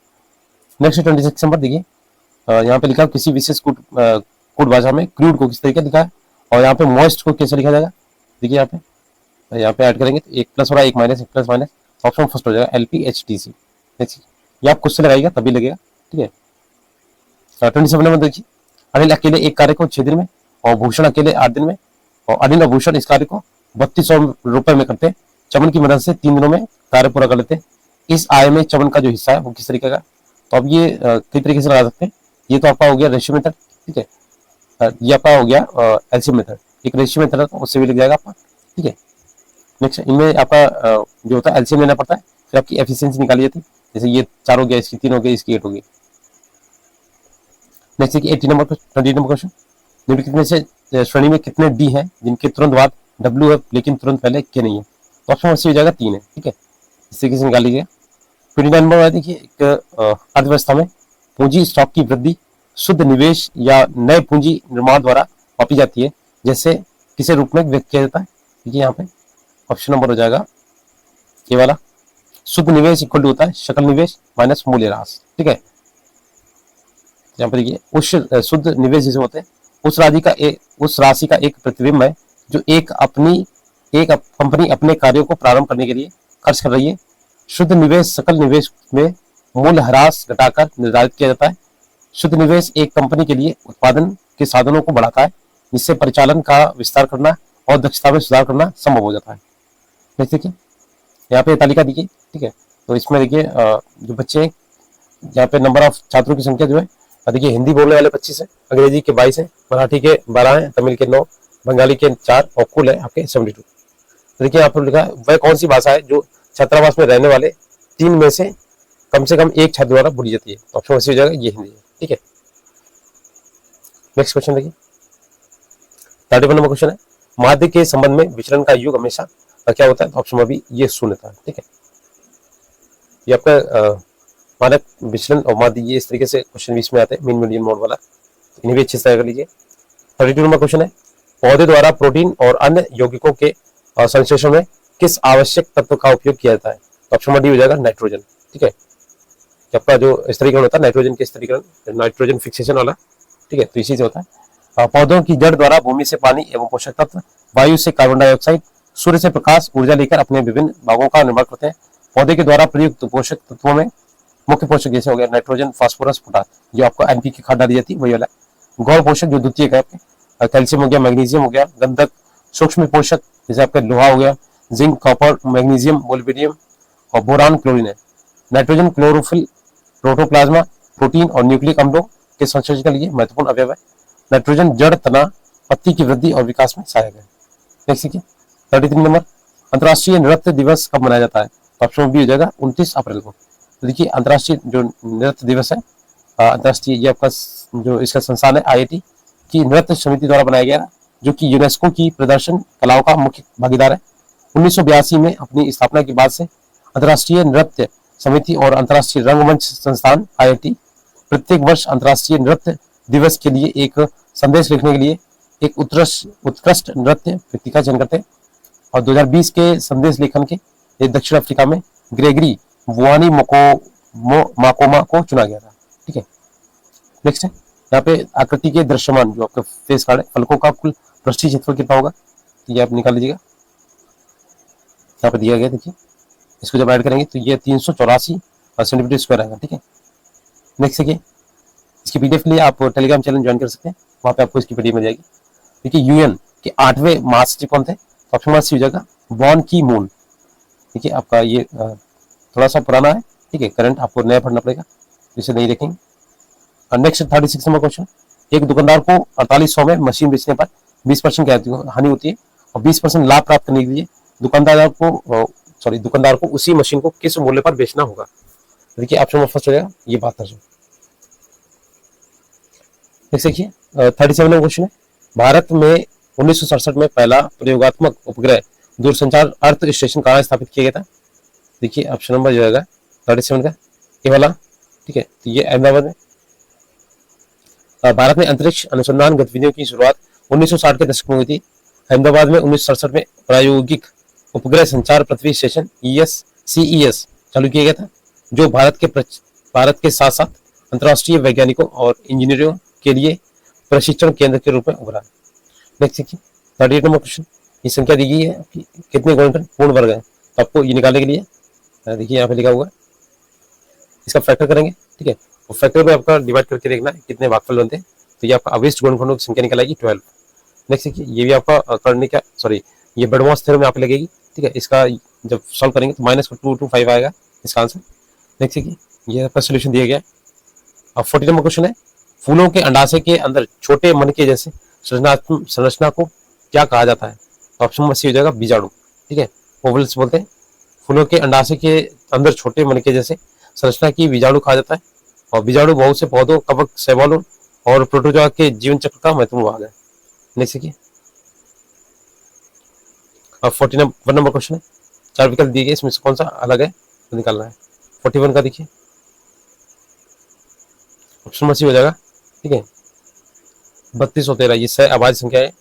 नेक्स्ट 26 नंबर देखिए, यहाँ पे लिखा किसी विशेष कोड भाषा में क्रूड को किस तरीके लिखा है, और यहाँ पे मॉइस्ट को कैसे लिखा जाएगा, देखिए यहाँ पे ऐड करेंगे तो एक प्लस हो रहा है, एक माइनस, एक प्लस माइनस, ऑप्शन फर्स्ट हो जाएगा LPHTC। नेक्स्ट ये आप खुद से लगाइएगा तभी लगेगा। ठीक है, 27 नंबर देखिए, अनिल अकेले एक कार्य को 6 दिन में और भूषण अकेले 8 दिन में, और अनिल और भूषण इस कार्य को 3200 रुपए में करते हैं। चमन की मदद से 3 दिनों में कार्य पूरा कर लेते हैं। इस आय में चमन का जो हिस्सा है वो किस तरीके का, तो अब ये कई तरीके से लगा सकते हैं। ये तो आपका हो गया रेशियो मेथड। ठीक है, ये आपका हो गया एलसीएम मेथड, एक रेशियो मेथड उससे भी लग जाएगा आपका। ठीक है, नेक्स्ट इनमें आपका जो होता है एलसीएम लेना पड़ता है, फिर आपकी एफिशिएंसी निकाली जाती है। जैसे ये 4 हो गया, इसकी 3 हो गया, इसकी 8 हो गई। नेक्स्ट देखिए 18 नंबर 20 नंबर क्वेश्चन, निम्नलिखित में से श्रेणी में कितने डी हैं जिनके तुरंत बाद डब्ल्यू है लेकिन तुरंत पहले के नहीं है, तो ऑप्शन सी हो जाएगा 3 है। ठीक है, इस तरीके से निकाल लीजिएगा। 29 नंबर देखिए, एक अर्थव्यवस्था में पूंजी स्टॉक की वृद्धि शुद्ध निवेश या नए पूंजी निर्माण द्वारा मापी जाती है, जैसे किसे रूप में व्यक्त किया जाता है, देखिए यहाँ पे ऑप्शन नंबर हो जाएगा ये वाला, शुद्ध निवेश इक्वल टू होता है सकल निवेश माइनस मूल्य ह्रास। ठीक है, यहाँ पर देखिए उस शुद्ध निवेश जिसे होते हैं उस राशि का एक प्रतिबिंब है जो एक कंपनी अपने कार्यों को प्रारंभ करने के लिए खर्च कर रही है। शुद्ध निवेश सकल निवेश में मूल्य ह्रास घटाकर निर्धारित किया जाता है। शुद्ध निवेश एक कंपनी के लिए उत्पादन के साधनों को बढ़ाता है, जिससे परिचालन का विस्तार करना और दक्षता में सुधार करना संभव हो जाता है। देखिए यहाँ पे तालिका देखिए। ठीक है, तो इसमें देखिए जो बच्चे यहाँ पे नंबर ऑफ छात्रों की संख्या जो है, देखिए हिंदी बोलने वाले 25 है, अंग्रेजी के 22 है, मराठी के 12 है, तमिल के 9, बंगाली के 4 और कुल है आपके 72। तो देखिए यहाँ पर लिखा है वह कौन सी भाषा है जो छात्रावास में रहने वाले 3 में से कम एक छात्र द्वारा बोली जाती है, ऑप्शन सी हो जाएगा ये हिंदी है। ठीक है, नेक्स्ट क्वेश्चन देखिए 31 नंबर क्वेश्चन है, माध्य के संबंध में विचलन का योग हमेशा क्या होता है, तो ऑप्शन में भी ये शून्य था। ठीक है, ये आपका मानक विचलन और माध्य ये इस तरीके से क्वेश्चन 20 में आते हैं, मीन मीडियन मोड वाला, तो इन्हें भी अच्छे से कर लीजिए। 32 नंबर क्वेश्चन है, पौधे द्वारा प्रोटीन और अन्य यौगिकों के संश्लेषण में किस आवश्यक तत्व का उपयोग किया जाता है, तो ऑप्शन में डी हो जाएगा नाइट्रोजन। ठीक है, आपका जो स्तरीकरण होता है नाइट्रोजन के स्तरीकरण, नाइट्रोजन फिक्सेशन वाला। ठीक है, तो इसी से होता है। पौधों की जड़ द्वारा भूमि से पानी एवं पोषक तत्व, वायु से कार्बन डाइऑक्साइड, सूर्य से प्रकाश ऊर्जा लेकर अपने विभिन्न भागों का निर्माण करते हैं। पौधे के द्वारा प्रयुक्त पोषक तत्वों में मुख्य पोषक जैसे हो गया नाइट्रोजन, फास्फोरस, पोटास, जो आपको NPK खाद डाली जाती है वही वाला। गौण पोषक जो द्वितीय है आपके, कैल्शियम हो गया, मैग्नीशियम हो गया, गंधक, सूक्ष्म पोषक जैसे आपका लोहा हो गया, जिंक, कॉपर, मैग्नीशियम, मोलिब्डेनम और बोरान, क्लोरीन है। नाइट्रोजन क्लोरोफिल, प्रोटोप्लाज्मा, प्रोटीन और न्यूक्लिक अम्लों के संश्लेषण के लिए महत्वपूर्ण अवयव है। नाइट्रोजन जड़, तना पत्ती की वृद्धि और विकास में सहायक है। नेक्स्ट देखिए 33 नंबर, अंतर्राष्ट्रीय नृत्य दिवस कब मनाया जाता है? तो ऑप्शन बी हो जाएगा 29 अप्रैल को। तो देखिए अंतर्राष्ट्रीय जो नृत्य दिवस है, अंतर्राष्ट्रीय ये आपका जो इसका संस्थान है IIT की नृत्य समिति द्वारा बनाया गया, जो कि यूनेस्को की प्रदर्शन कलाओं का मुख्य भागीदार है। 1982 में अपनी स्थापना के बाद से अंतर्राष्ट्रीय नृत्य समिति और अंतर्राष्ट्रीय रंगमंच संस्थान IIT प्रत्येक वर्ष अंतर्राष्ट्रीय नृत्य दिवस के लिए एक संदेश लिखने के लिए एक उत्कृष्ट नृत्य व्यक्ति का चयन करते हैं। और 2020 के संदेश लेखन के लिए दक्षिण अफ्रीका में ग्रेगरी बुआनी माकोमा को चुना गया था। ठीक है, नेक्स्ट है यहाँ पे आकृति के दृश्यमान जो आपका फेस कार्ड है, फलकों का कुल पृष्ठीय क्षेत्रफल कितना होगा, तो ये आप निकाल लीजिएगा। यहाँ पे दिया गया, देखिए इसको जब ऐड करेंगे तो ये 384 सेंटीमीटर स्क्वायर आएगा। ठीक है, नेक्स्ट देखिए इसकी पीडीएफ के लिए आप टेलीग्राम चैनल ज्वाइन कर सकते हैं, वहाँ पे आपको इसकी पीडीएफ मिल जाएगी। देखिए यूएन के 8वें महासचिव कौन थे? तो ऑप्शन सी हो जाएगा बॉन की मून। ठीक है, आपका ये थोड़ा सा पुराना है, ठीक है, करंट आपको नया पढ़ना पड़ेगा, इसे नहीं देखेंगे। नेक्स्ट 36 नंबर क्वेश्चन, एक दुकानदार को 4800 में मशीन बेचने पर 20% की हानि होती है और 20% लाभ प्राप्त करने के लिए दुकानदार को उसी मशीन को किस मूल्य पर बेचना होगा? देखिए ऑप्शन में फर्स्ट हो जाएगा ये 7200। नेक्स्ट देखिए 37 नंबर क्वेश्चन है, भारत में 1967 में पहला प्रयोगात्मक उपग्रह दूरसंचार अर्थ स्टेशन कहाँ स्थापित किया गया था? देखिए ऑप्शन नंबर जो है 37 का ये वाला। ठीक है, तो ये अहमदाबाद में। भारत में अंतरिक्ष अनुसंधान गतिविधियों की शुरुआत 1960 के दशक में हुई थी। अहमदाबाद में 1967 में प्रायोगिक उपग्रह संचार पृथ्वी स्टेशन CES चालू किया गया था, जो भारत के साथ साथ अंतर्राष्ट्रीय वैज्ञानिकों और इंजीनियरों के लिए प्रशिक्षण केंद्र के रूप में उभरा। नेक्स्ट देखिए 38 नंबर क्वेश्चन, ये संख्या दी गई है कि कितने गुणनखंड पूर्ण वर्ग है, तो आपको ये निकालने के लिए देखिए यहाँ पे लिखा हुआ है, इसका फैक्टर करेंगे। ठीक है, और फैक्टर में आपका डिवाइड करके देखना है कितने भागफल बनते हैं, तो ये आपका अवशिष्ट गुणनखंडों की संख्या निकल आएगी 12। नेक्स्ट देखिए ये भी आपका करने का ये बर्नौली थ्योरम में यहाँ पे लगेगी। ठीक है, इसका जब सॉल्व करेंगे तो -225 आएगा इसका आंसर। नेक्स्ट देखिए ये आपका सोल्यूशन दिया गया है। अब 40 नंबर क्वेश्चन है, फूलों के अंडाशय के अंदर छोटे मनके जैसे संरचना को क्या कहा जाता है? ऑप्शन नंबर सी हो जाएगा बीजाणु। ठीक है, ओवल्स बोलते हैं, फूलों के अंडाशय के अंदर छोटे मनके जैसे संरचना की बीजाणु कहा जाता है। और बीजाणु बहुत से पौधों, कवक, शैवालों और प्रोटोजोआ के जीवन चक्र का महत्वपूर्ण भाग है। नेक्स्ट देखिए अब 41 नंबर क्वेश्चन है, 4 विकल्प दिए गए, इसमें से कौन सा अलग है तो निकालना है। 41 का देखिए ऑप्शन नंबर सी हो जाएगा। ठीक है, 32 और 13 ये 6 अभाज्य संख्या है।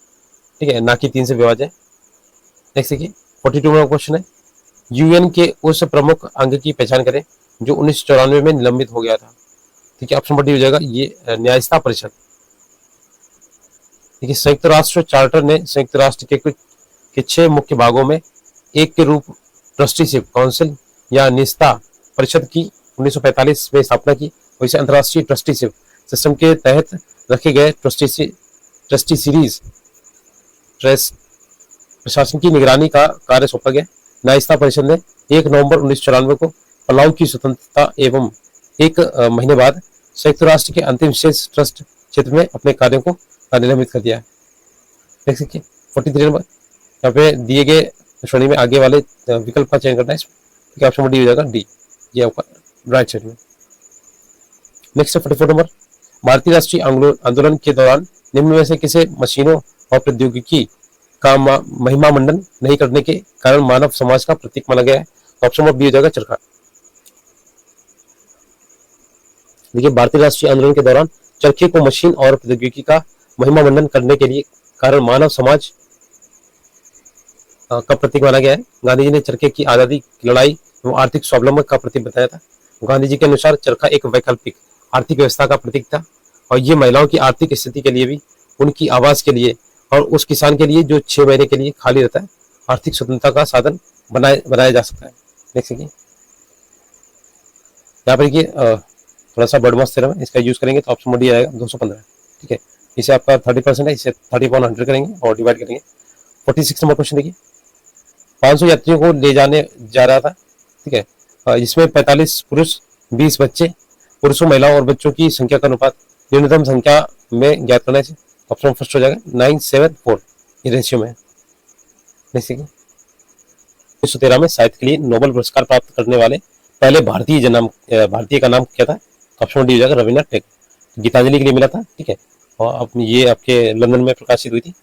ठीक है, ना कि 3 से विभाज्य है। नेक्स्ट देखिए 42 नंबर क्वेश्चन है, यूएन के उस प्रमुख अंग की पहचान करें जो 1994 में निलंबित हो गया था। ठीक है, ऑप्शन नंबर डी हो जाएगा ये न्यायिकता परिषद। देखिए संयुक्त राष्ट्र चार्टर ने संयुक्त राष्ट्र के 6 मुख्य भागों में एक के रूप ट्रस्टीशिप काउंसिल या निस्ता परिषद की 1945 में स्थापना की, और इसे अंतर्राष्ट्रीय ट्रस्टीशिप सिस्टम के तहत रखे गए ट्रस्टी सीरीज प्रशासन की निगरानी का कार्य सौंपा गया। न्यायिकता परिषद ने 1 नवंबर 1994 को पलाऊ की स्वतंत्रता एवं 1 महीने बाद संयुक्त राष्ट्र के अंतिम शेष ट्रस्ट क्षेत्र में अपने कार्यों को निलंबित कर दिया है। देख सकते 43 नंबर यहाँ पे दिए गए श्रेणी में आगे वाले विकल्प का चयन करना है। इसमें ऑप्शन डी हो जाएगा डी, ये आपका राइट साइड में। नेक्स्ट 44 नंबर, भारतीय राष्ट्रीय आंदोलन के दौरान निम्न में से किसे मशीनों और प्रौद्योगिकी का महिमा मंडन नहीं करने के कारण मानव समाज का प्रतीक माना गया है? ऑप्शन नंबर बी हो जाएगा चरखा। देखिए भारतीय राष्ट्रीय आंदोलन के दौरान चरखे को मशीन और प्रौद्योगिकी का महिमा मंडन करने के लिए कारण मानव समाज का प्रतीक माना गया है। गांधी जी ने चरखे की आजादी की लड़ाई एवं आर्थिक स्वावलंबन का प्रतीक बताया था। गांधी जी के अनुसार चरखा एक वैकल्पिक आर्थिक व्यवस्था का प्रतीक था और ये महिलाओं की आर्थिक स्थिति के लिए भी, उनकी आवाज के लिए और उस किसान के लिए जो 6 महीने के लिए खाली रहता है, आर्थिक स्वतंत्रता का साधन बनाया जा सकता है। देख सकिए यहाँ पर देखिए थोड़ा सा बर्डमॉस थ्योरम है, इसका यूज करेंगे तो ऑप्शन डी आएगा 215। ठीक है, इसे आपका 30% है, इसे 30/100 करेंगे और डिवाइड करेंगे। 46 नंबर क्वेश्चन देखिए, 500 यात्रियों को ले जाने जा रहा था। ठीक है, जिसमें 45 पुरुष 20 बच्चे, पुरुषों, महिलाओं और बच्चों की संख्या का अनुपात न्यूनतम संख्या में ज्ञात करना है। ऑप्शन फर्स्ट हो जाएगा 974, ये रेशियो में है। जैसे कि 1913 में साहित्य के लिए नोबेल पुरस्कार प्राप्त करने वाले पहले भारतीय का नाम क्या था? ऑप्शन डी हो जाएगा रविन्द्रनाथ टैगोर। गीतांजलि के लिए मिला था, ठीक है, और अब ये आपके लंदन में प्रकाशित हुई थी।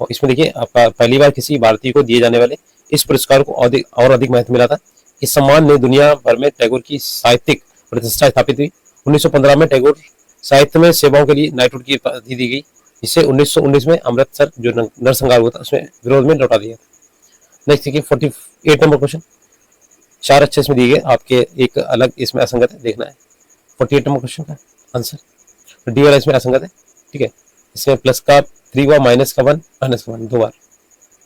और इसमें देखिए आपका पहली बार किसी भारतीय को दिए जाने वाले इस पुरस्कार को अधिक महत्व मिला था। इस सम्मान ने दुनिया भर में टैगोर की साहित्यिक प्रतिष्ठा स्थापित हुई। 1915 में टैगोर साहित्य में सेवाओं के लिए नाइटहुड की उपाधि दी गई, जिसे 1919 में अमृतसर जो नरसंहार हुआ था उसमें विरोध में लौटा दिया। नेक्स्ट देखिए 48 नंबर क्वेश्चन, 4 अच्छे इसमें दिए गए, आपके एक अलग इसमें असंगत है, देखना है। 48 नंबर क्वेश्चन का आंसर डी वाला इसमें असंगत है, ठीक है। इसमें प्लस का 3 हुआ, माइनस का 1, माइनस का 1 दो बार।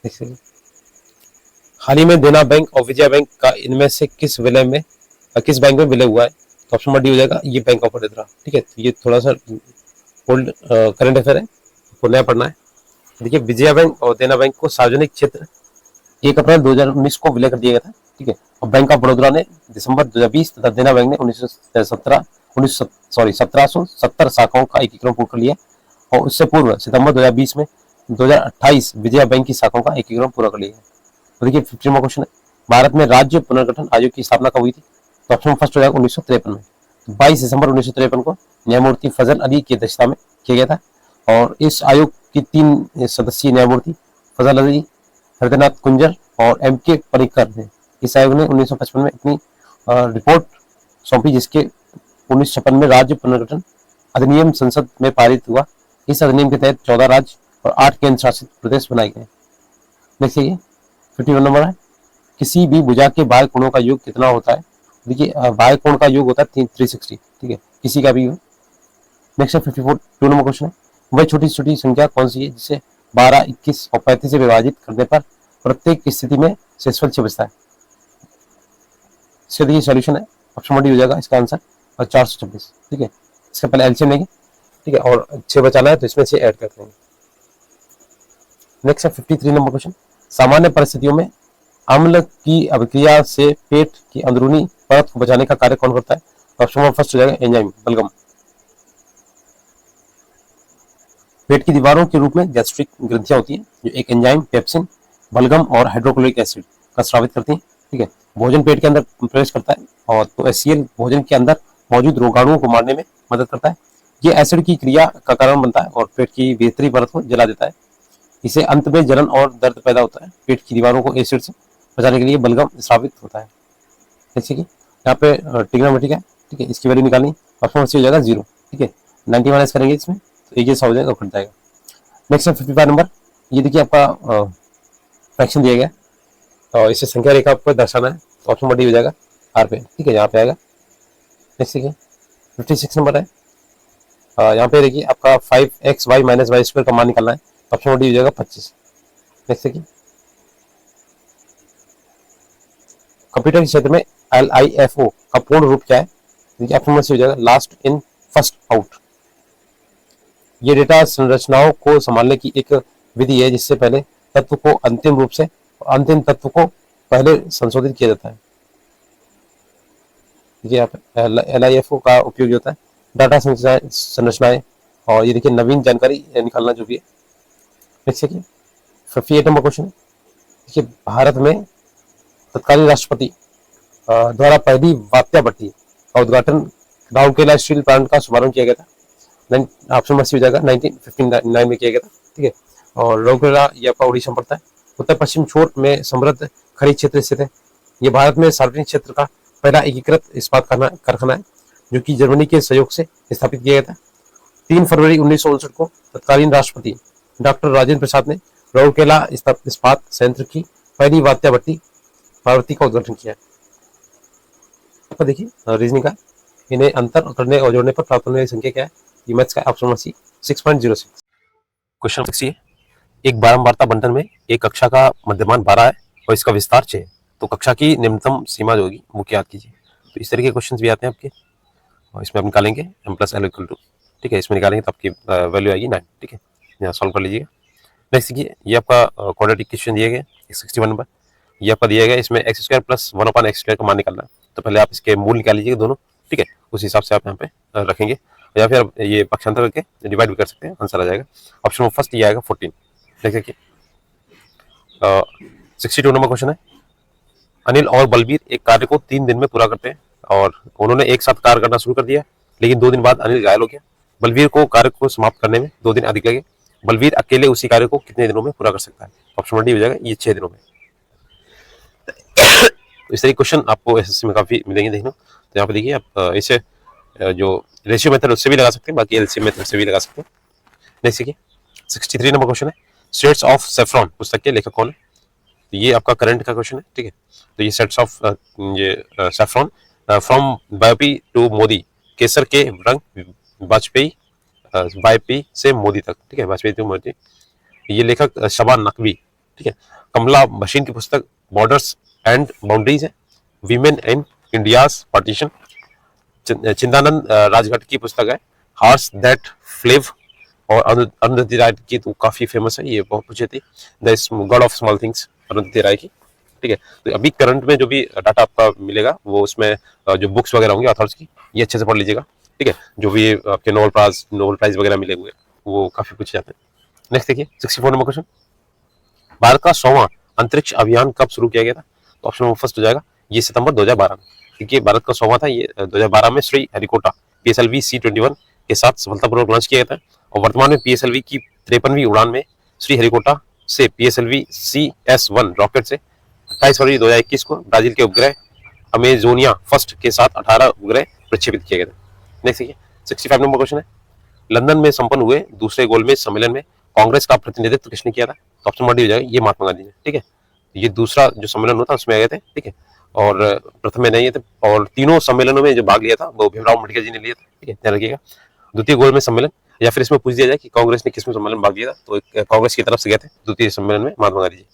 देखिए हाल ही में देना बैंक और विजया बैंक का इनमें से किस बैंक में विलय हुआ है? तो ऑप्शन नंबर डी हो जाएगा, ये बैंक ऑफ बड़ौदा, ठीक है। ये थोड़ा सा ओल्ड करंट अफेयर है, तो नया पढ़ना है। देखिए विजया बैंक और देना बैंक को सार्वजनिक क्षेत्र 1 अप्रैल 2019 को विलय कर दिया गया था, ठीक है। और बैंक ऑफ बड़ौदा ने दिसंबर 2020 तथा देना बैंक ने 1770 शाखाओं का एकीकरण पूर्ण कर लिया। और उससे पूर्व सितंबर 2020 में 2028 विजया बैंक की शाखाओं का एकीकरण पूरा कर लिया है। तो देखिए 50वां क्वेश्चन है, भारत में राज्य पुनर्गठन आयोग की स्थापना कब हुई थी? तो ऑप्शन फर्स्ट हो जाएगा 1953 में। 22 दिसंबर 1953 को न्यायमूर्ति फजल अली की अध्यक्षता में किया गया था। और इस आयोग की 3 सदस्यीय न्यायमूर्ति फजल अली, हृदयनाथ कुंजर और एम के पर्रिकर ने इस आयोग ने 1955 में अपनी रिपोर्ट सौंपी, जिसके 1956 में राज्य पुनर्गठन अधिनियम संसद में पारित हुआ। इस अधिनियम के तहत 14 राज्य और 8 केंद्र शासित प्रदेश बनाए गए। देखिए 51 नंबर है, किसी भी भुजा के बाह्य कोणों का योग कितना होता है? देखिए बाह्य कोण का योग होता है 360, ठीक है, किसी का भी योग। नेक्स्ट है 52 नंबर क्वेश्चन है, वह छोटी छोटी संख्या कौन सी है जिसे 12, 21 और 35 से विभाजित करने पर प्रत्येक स्थिति में शेषफल 6 बचता है? इसका देखिए सॉल्यूशन है, ऑप्शन डी हो जाएगा इसका आंसर, और 426, ठीक है। इसका पहले एलसीएम लेंगे, ठीक है, और 6 बचाना है तो इसमें से ऐड कर देंगे। नेक्स्ट है 53 नंबर क्वेश्चन, सामान्य परिस्थितियों में अम्ल की अभिक्रिया से पेट की अंदरूनी परत को बचाने का कार्य कौन करता है? ऑप्शन फर्स्ट हो जाएगा एंजाइम, बलगम। पेट की दीवारों के रूप में गैस्ट्रिक ग्रंथियां होती हैं, जो एक एंजाइम पेप्सिन, बलगम और हाइड्रोक्लोरिक एसिड का स्रावित करती हैं, ठीक है। भोजन पेट के अंदर प्रवेश करता है, और तो HCl भोजन के अंदर मौजूद रोगाणुओं को मारने में मदद करता है। ये एसिड की क्रिया का कारण बनता है और पेट की भीतरी परत को जला देता है। इसे अंत में जलन और दर्द पैदा होता है। पेट की दीवारों को एसिड से बचाने के लिए बलगम स्रावित होता है। जैसे कि यहाँ पे ट्रिग्नोमेट्री है, ठीक है, इसकी वैल्यू निकालनी, ऑप्शन सी हो जाएगा 0, ठीक है। 90 माइनस करेंगे इसमें तो ये हो जाएगा, कट जाएगा। नेक्स्ट है 55 नंबर, ये देखिए आपका फ्रैक्शन दिया गया और इसे संख्या रेखा पर दर्शाना है, तो ऑप्शन डी हो जाएगा आर पे, ठीक है, यहाँ पे आएगा। नेक्स्ट देखिए 56 नंबर है, यहाँ पे देखिए आपका 5xy माइनस वाई स्क्वायर का मान निकालना है, ऑप्शन डी हो जाएगा 25। नेक्स्ट देखिए कंप्यूटर के क्षेत्र में LIFO का पूर्ण रूप क्या है? देखिए ऑप्शन सी हो जाएगा लास्ट इन फर्स्ट आउट। ये डेटा संरचनाओं को संभालने की एक विधि है जिससे पहले तत्व को अंतिम रूप से अंतिम तत्व को पहले संशोधित किया जाता है। देखिए यहाँ पे LIFO का उपयोग होता है डाटा संरचनाएं और ये देखिए नवीन जानकारी निकालना जो भी है। नेक्स्ट देखिए 58 नंबर क्वेश्चन है, देखिए भारत में तत्कालीन राष्ट्रपति द्वारा पहली वात्या भट्टी का उद्घाटन राउरकेला स्टील प्लांट का शुभारंभ किया गया था, ऑप्शन में हो जाएगा 1959 में किया गया था, ठीक है। और राउरकेला ये आपका उड़ीसा पड़ता है, उत्तर पश्चिम छोर में समृद्ध खनिज क्षेत्र स्थित है। ये भारत में सार्वजनिक क्षेत्र का पहला एकीकृत इस्पात कारखाना है जो कि जर्मनी के सहयोग से स्थापित किया गया था। 3 फरवरी 1959 को तत्कालीन राष्ट्रपति डॉक्टर राजेंद्र प्रसाद ने राउरकेला इस्पात संयंत्र की पहली वात्या भट्टी पार्वती का उद्घाटन किया। देखिए रीजनिंग का इन्हें अंतर करने और जोड़ने पर प्राप्त होने वाली संख्या क्या है? ये मैथ्स का ऑप्शन सी 6.06। क्वेश्चन 60 एक बारंबारता बंटन में एक कक्षा का मध्यमान 12 है और इसका विस्तार 6 है, तो कक्षा की निम्नतम सीमा जो होगी वो क्या याद कीजिए। तो इस तरह के क्वेश्चन भी आते हैं आपके, और इसमें आप निकालेंगे m+l = 2, ठीक है, इसमें निकालेंगे तो आपकी वैल्यू आएगी 9, ठीक है, यहाँ सॉल्व कर लीजिएगा। नेक्स्ट देखिए ये आपका क्वाड्रेटिक क्वेश्चन दिया गया 61 नंबर, ये आपका दिया गया, इसमें x² + 1/x² का मान निकालना है। तो पहले आप इसके मूल निकाल लीजिएगा दोनों, ठीक है, उस हिसाब से आप यहाँ पे रखेंगे या फिर आप ये पक्षांतर करके डिवाइड भी कर सकते हैं, आंसर आ जाएगा। ऑप्शन फर्स्ट ये आएगा 14। देख देखिए 62 नंबर क्वेश्चन है। अनिल और बलबीर एक कार्य को 3 दिन में पूरा करते हैं और उन्होंने एक साथ कार्य करना शुरू कर दिया, लेकिन 2 दिन बाद अनिल घायल हो गया। बलबीर को कार्य को समाप्त करने में 2 दिन अधिक लगे। बलबीर अकेले उसी कार्य को कितने दिनों में पूरा कर सकता है? ऑप्शन डी हो जाएगा ये 6 दिनों में। इस तरह क्वेश्चन आपको एसएससी में काफी मिलेंगे देखना। तो यहाँ पे देखिए आप इसे जो रेशियो मेथड उससे भी लगा सकते हैं, बाकी एलसीएम मेथड से भी लगा सकते हैं। नेक्स्ट देखिए 63 नंबर क्वेश्चन है। स्टेट्स ऑफ सेफ्रॉन पुस्तक के लेखक कौन है? तो ये आपका करंट का क्वेश्चन है, ठीक है। तो ये सेट्स ऑफ ये सैफ्रॉन फ्रॉम बायोपी टू मोदी, केसर के रंग वाजपेयी, वाजपेयी से मोदी तक, ठीक है, वाजपेयी टू मोदी। ये लेखक शबान नकवी, ठीक है। कमला बशीन की पुस्तक बॉर्डर्स एंड बाउंड्रीज है। Women in India's partition. Chintanand Rajghat की पुस्तक है हार्स दैट फ्लेव। और अरुंधति राय की तो काफी फेमस है, ये बहुत पूछी थी, the God of small things, Arundhati Roy की, ठीक है। तो अभी करंट में जो भी डाटा आपका मिलेगा वो उसमें जो बुक्स वगैरह होंगे ऑथर्स की, ये अच्छे से पढ़ लीजिएगा, ठीक है। जो भी आपके नोबेल प्राइज वगैरह मिले हुए वो काफी पूछे जाते हैं। नेक्स्ट देखिए 64 नंबर क्वेश्चन। भारत का 100वां अंतरिक्ष अभियान कब शुरू किया गया था? तो ऑप्शन फर्स्ट हो जाएगा ये सितंबर 2012 में। देखिए भारत का 100वां था, ये 2012 में श्री हरिकोटा PSLV C-21 के साथ सफलतापूर्वक लॉन्च किया गया था। और वर्तमान में PSLV की 53वीं उड़ान में श्री हरिकोटा से PSLV CS-1 रॉकेट से 28 फरवरी 2021 को ब्राजील के उपग्रह अमेजोनिया फर्स्ट के साथ 18 उपग्रह प्रक्षेपित किए गए थे। नेक्स्ट देखिए 65 नंबर क्वेश्चन है। लंदन में संपन्न हुए दूसरे गोलमेज सम्मेलन में कांग्रेस का प्रतिनिधित्व किसने किया था? तो ऑप्शन डी हो जाएगा ये महात्मा गांधी ने, ठीक है। ये दूसरा जो सम्मेलन हुआ था उसमें आ गए थे, ठीक है। और प्रथम में नहीं थे, और तीनों सम्मेलनों में जो भाग लिया था वो भीमराव अम्बेडकर जी ने लिया था, ठीक है, ध्यान रखिएगा। द्वितीय गोलमेज सम्मेलन, या फिर इसमें पूछ दिया जाए कि कांग्रेस ने किसमें सम्मेलन भाग लिया था, तो कांग्रेस की तरफ से गए थे द्वितीय सम्मेलन में महात्मा गांधी जी।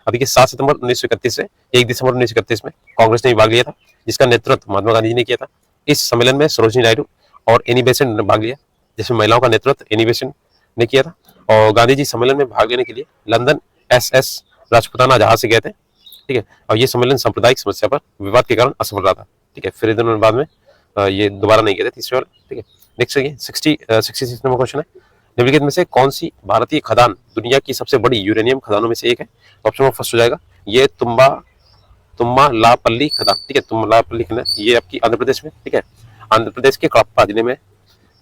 अभी 7 सितंबर 1931 से 1 दिसंबर 1931 में कांग्रेस ने भाग लिया था, जिसका नेतृत्व महात्मा गांधी जी ने किया था। इस सम्मेलन में सरोजिनी नायडू और एनी बेसेंट ने भाग लिया, जिसमें महिलाओं का नेतृत्व एनी बेसेंट ने किया था। और गांधी जी सम्मेलन में भाग लेने के लिए लंदन SS राजपुताना जहाज से गए थे, ठीक है। और ये सम्मेलन सांप्रदायिक समस्या पर विवाद के कारण असफल रहा था, ठीक है। फिर इन्होंने बाद में ये दोबारा नहीं गए थे तीसरे वाला, ठीक है। नेक्स्ट है 66 नंबर क्वेश्चन है। निम्नलिखित में से कौन सी भारतीय खदान दुनिया की सबसे बड़ी यूरेनियम खदानों में से एक है? ऑप्शन में फर्स्ट हो जाएगा ये तुम्बालापल्ली खदान, ठीक है। तुम्बालापल्ली खदान ये आपकी आंध्र प्रदेश में, ठीक है। आंध्र प्रदेश के कडप्पा जिले में।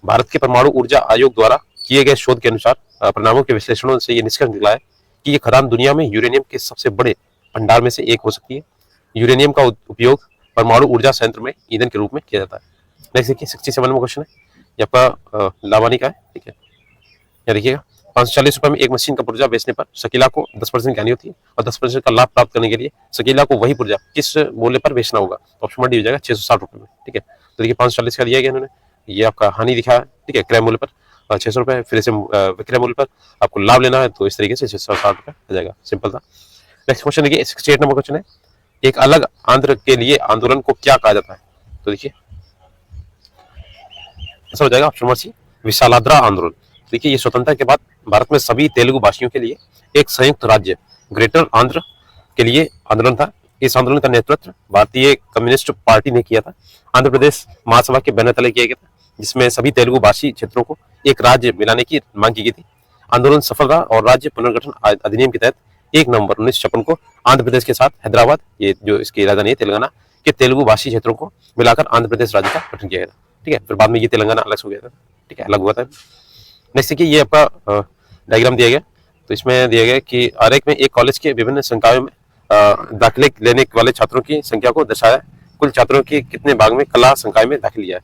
भारत के परमाणु ऊर्जा आयोग द्वारा किए गए शोध के अनुसार परिणामों के विश्लेषणों से ये निष्कर्ष निकला है कि ये खदान दुनिया में यूरेनियम के सबसे बड़े भंडार में से एक हो सकती है। यूरेनियम का उपयोग परमाणु ऊर्जा संयंत्र में ईंधन के रूप में किया जाता है। नेक्स्ट देखिए 67 नंबर क्वेश्चन है, ये आपका लावानी का है, ठीक है। यहाँ देखिएगा 540 रुपए में एक मशीन का पुर्जा बेचने पर शकीला को 10% की हानि होती है, और 10% का लाभ प्राप्त करने के लिए शकीला को वही पुर्जा किस मूल्य पर बेचना होगा? ऑप्शन डी हो जाएगा 660 रुपए में, ठीक है। तो देखिए 540 का दिया गया इन्होंने, ये आपका हानि दिखा है, ठीक है, क्रय मूल्य पर 600 रुपए, फिर से विक्रय मूल्य पर आपको लाभ लेना है तो इस तरीके से 660 रुपए आ जाएगा, सिंपल था। नेक्स्ट क्वेश्चन देखिए 68 नंबर क्वेश्चन है। एक अलग आंध्र के लिए आंदोलन को क्या कहा जाता है? तो देखिए ऐसा हो जाएगा ऑप्शन सी विशालाद्रा आंदोलन। देखिए ये स्वतंत्रता के बाद भारत में सभी तेलुगु भाषियों के लिए एक संयुक्त राज्य ग्रेटर आंध्र के लिए आंदोलन था। इस आंदोलन का नेतृत्व भारतीय कम्युनिस्ट पार्टी ने किया था। आंध्र प्रदेश महासभा के बैनर तले किया गया था, जिसमें सभी तेलुगु भाषी क्षेत्रों को एक राज्य मिलाने की मांग की गई थी। आंदोलन सफल रहा और राज्य पुनर्गठन अधिनियम के तहत 1 नवंबर 1956 को आंध्र प्रदेश के साथ हैदराबाद, ये जो इसकी राजधानी है तेलंगाना, के तेलुगु भाषी क्षेत्रों को मिलाकर आंध्र प्रदेश राज्य का गठन किया गया था, ठीक है। फिर बाद में ये तेलंगाना अलग हो गया था, ठीक है, अलग हुआ था। नेक्स्ट देखिए ये आपका डायग्राम दिया गया, तो इसमें दिया गया कि आरेख में एक कॉलेज के विभिन्न संकायों में दाखिले लेने वाले छात्रों की संख्या को दर्शाया। कुल छात्रों के कितने भाग में कला संकाय में दाखिल लिया है,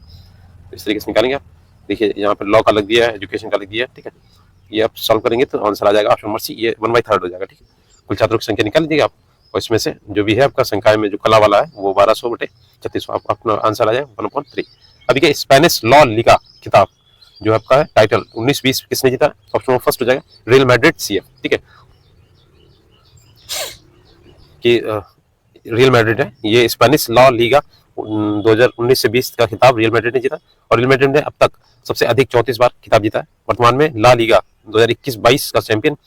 इस तरीके से निकालेंगे आप। देखिए यहाँ पर लॉ का लग दिया है, एजुकेशन का लग दिया है, ठीक है। ये आप सॉल्व करेंगे तो आंसर आ जाएगा ऑप्शन नंबर सी, ये 1/3 हो जाएगा, ठीक है। कुल छात्रों की संख्या निकाल दीजिएगा आप, और इसमें से जो भी है आपका संकाय में जो कला वाला है वो 1200/3600, अपना आंसर आ जाएगा 1/3। अभी क्या स्पेनिश लॉ लीगा खिताब जो आपका है टाइटल 19-20 किसने जीता? ऑप्शन फर्स्ट हो जाएगा रियल मैड्रिड CF, ठीक है, कि रियल मैड्रिड है। ये स्पेनिश लॉ लीगा 2019 से 20 का खिताब रियल मैड्रिड ने जीता, और रियल मैड्रिड ने अब तक सबसे अधिक 34 बार खिताब जीता है। वर्तमान में ला लीगा 2021-22 का चैंपियन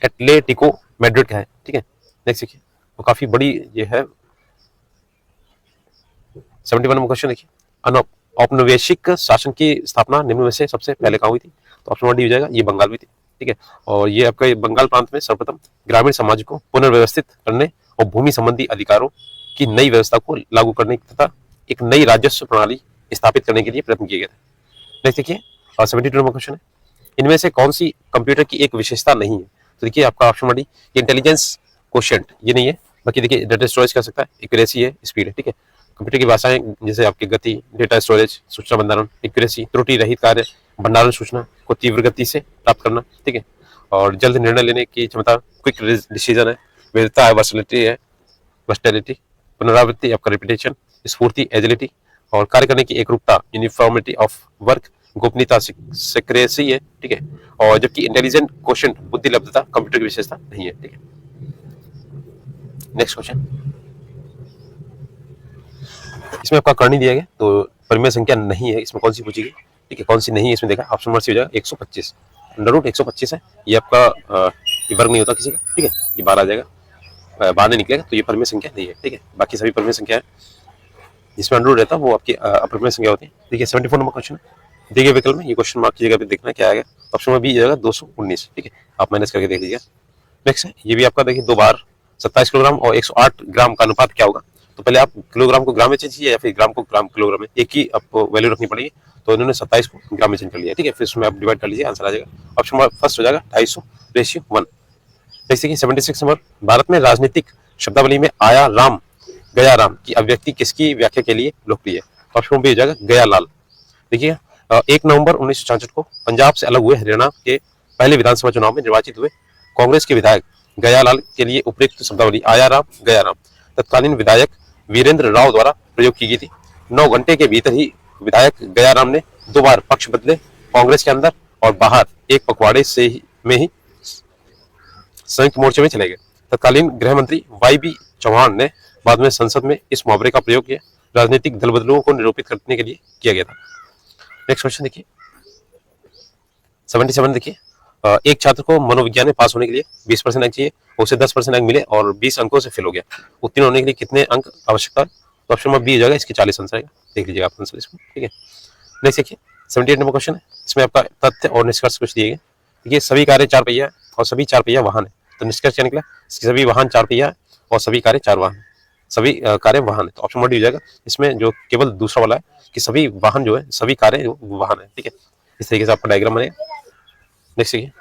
एटलेटिको मैड्रिड का है, ठीक है। नेक्स्ट देखिए वो काफी बड़ी ये है 71 नंबर क्वेश्चन देखिए। औपनिवेशिक शासन की स्थापना निम्न में से सबसे पहले कहाँ हुई थी? तो ऑप्शन 1 डी हो जाएगा, ये बंगाल में थी। ठीक है, और ये आपका बंगाल प्रांत में सर्वप्रथम ग्रामीण समाज को पुनर्व्यवस्थित करने और भूमि संबंधी अधिकारों की नई व्यवस्था को लागू करने तथा एक नई राजस्व प्रणाली स्थापित करने के लिए प्रयत्न किए गए थे। नेक्स्ट देखिए, 72 नंबर क्वेश्चन है, इनमें से कौन सी कंप्यूटर की एक विशेषता नहीं है? तो देखिए आपका ऑप्शन डी, इंटेलिजेंस कोशेंट ये नहीं है। बाकी देखिए डेटा स्टोरेज कर सकता है, एक्यूरेसी है, स्पीड है। ठीक है, कंप्यूटर की भाषाएं जैसे आपकी गति, डेटा स्टोरेज, सूचना भंडारण, एक्यूरेसी, त्रुटि रहित कार्य भंडारण, सूचना को तीव्र गति से प्राप्त करना। ठीक है, और जल्द निर्णय लेने की क्षमता, क्विक डिसीजन है, वैधता है, वर्सटैलिटी, पुनरावृत्ति, आपका रिपीटेशन, स्फूर्ति, एजिलिटी, और कार्य करने की एकरूपता, यूनिफॉर्मिटी ऑफ वर्क, गोपनीयता, सिक्रेसी है। ठीक है, और जबकि इंटेलिजेंट क्वोशिएंट, बुद्धि लब्धता कंप्यूटर की विशेषता नहीं है। ठीक है, नेक्स्ट क्वेश्चन, इसमें आपका करनी दिया गया, तो परिमेय संख्या नहीं है, इसमें कौन सी पूछी गई? ठीक है, कौन सी नहीं है इसमें देखा, ऑप्शन नंबर सी हो जाएगा 125, अंडर रूट 125 है, ये आपका ये वर्ग नहीं होता किसी का। ठीक है, ये बाहर आ जाएगा, बाहर नहीं निकलेगा, तो ये परिमेय संख्या नहीं है। ठीक है, बाकी सभी परिमेय संख्या है, जिसमें अंडर रूट रहता है वो आपकी अपरिमेय संख्या होती है। देखिए 74 नंबर क्वेश्चन देखिए विकल्प में, ये क्वेश्चन मार्क की जगह पे देखना क्या आएगा, ऑप्शन में बी जाएगा 219। ठीक है, आप माइनस करके देख लीजिएगा। नेक्स्ट है, ये भी आपका देखिए 2 बार 27 किलोग्राम और 108 ग्राम का अनुपात क्या होगा? तो पहले आप किलोग्राम को ग्राम में चेंज कीजिए या फिर ग्राम को ग्राम किलोग्राम में, एक ही आपको वैल्यू रखनी पड़ेगी। तो इन्होंने 27 को ग्राम में चेंज कर लिया। ठीक है, फिर उसमें आप डिवाइड कर लीजिए, आंसर आ जाएगा। ऑप्शन फर्स्ट हो जाएगा 250/1। जैसे कि 76 नंबर, भारत में राजनीतिक शब्दावली में आया राम गया राम की अभिव्यक्ति किसकी व्याख्या के लिए लोकप्रिय है? ऑप्शन बी हो जाएगा गया लाल। देखिए 1 नवंबर 1966 को पंजाब से अलग हुए हरियाणा के पहले विधानसभा चुनाव में निर्वाचित हुए कांग्रेस के विधायक गयालाल के लिए उपयुक्त शब्दावली आया राम गया राम तत्कालीन विधायक वीरेंद्र राव द्वारा प्रयोग की गई थी। 9 घंटे के भीतर ही विधायक गया राम ने 2 बार पक्ष बदले, कांग्रेस के अंदर और बाहर एक पखवाड़े से में ही संयुक्त मोर्चे में चले गए। तत्कालीन गृह मंत्री वाई.बी. चौहान ने बाद में संसद में इस मुहावरे का प्रयोग किया, राजनीतिक दल बदलुओं को निरूपित करने के लिए किया गया था। नेक्स्ट क्वेश्चन देखिए 77 देखिए, एक छात्र को मनोविज्ञान में पास होने के लिए 20% अंक चाहिए, उसे 10% अंक मिले और 20 अंकों से फेल हो गया, उत्तीर्ण होने के लिए कितने अंक आवश्यकता है? तो ऑप्शन नंबर बी हो जाएगा, इसके 40 आंसर आएगा, देख लीजिएगा आप आंसर इसमें। ठीक है, नेक्स्ट देखिए 78 नंबर क्वेश्चन है, इसमें आपका तथ्य और निष्कर्ष कुछ दिए गए। देखिए सभी कार्य 4 पहिया और सभी 4 पहिया वाहन है, तो निष्कर्ष क्या निकला? सभी वाहन 4 पहिया और सभी कार्य 4 वाहन, सभी कार्य वाहन है, तो ऑप्शन नंबर डी हो जाएगा। इसमें जो केवल दूसरा वाला है कि सभी वाहन जो है सभी कार्य वाहन है। ठीक है, इस तरीके से आपका डायग्राम बनेगा। नेक्स्ट देखिए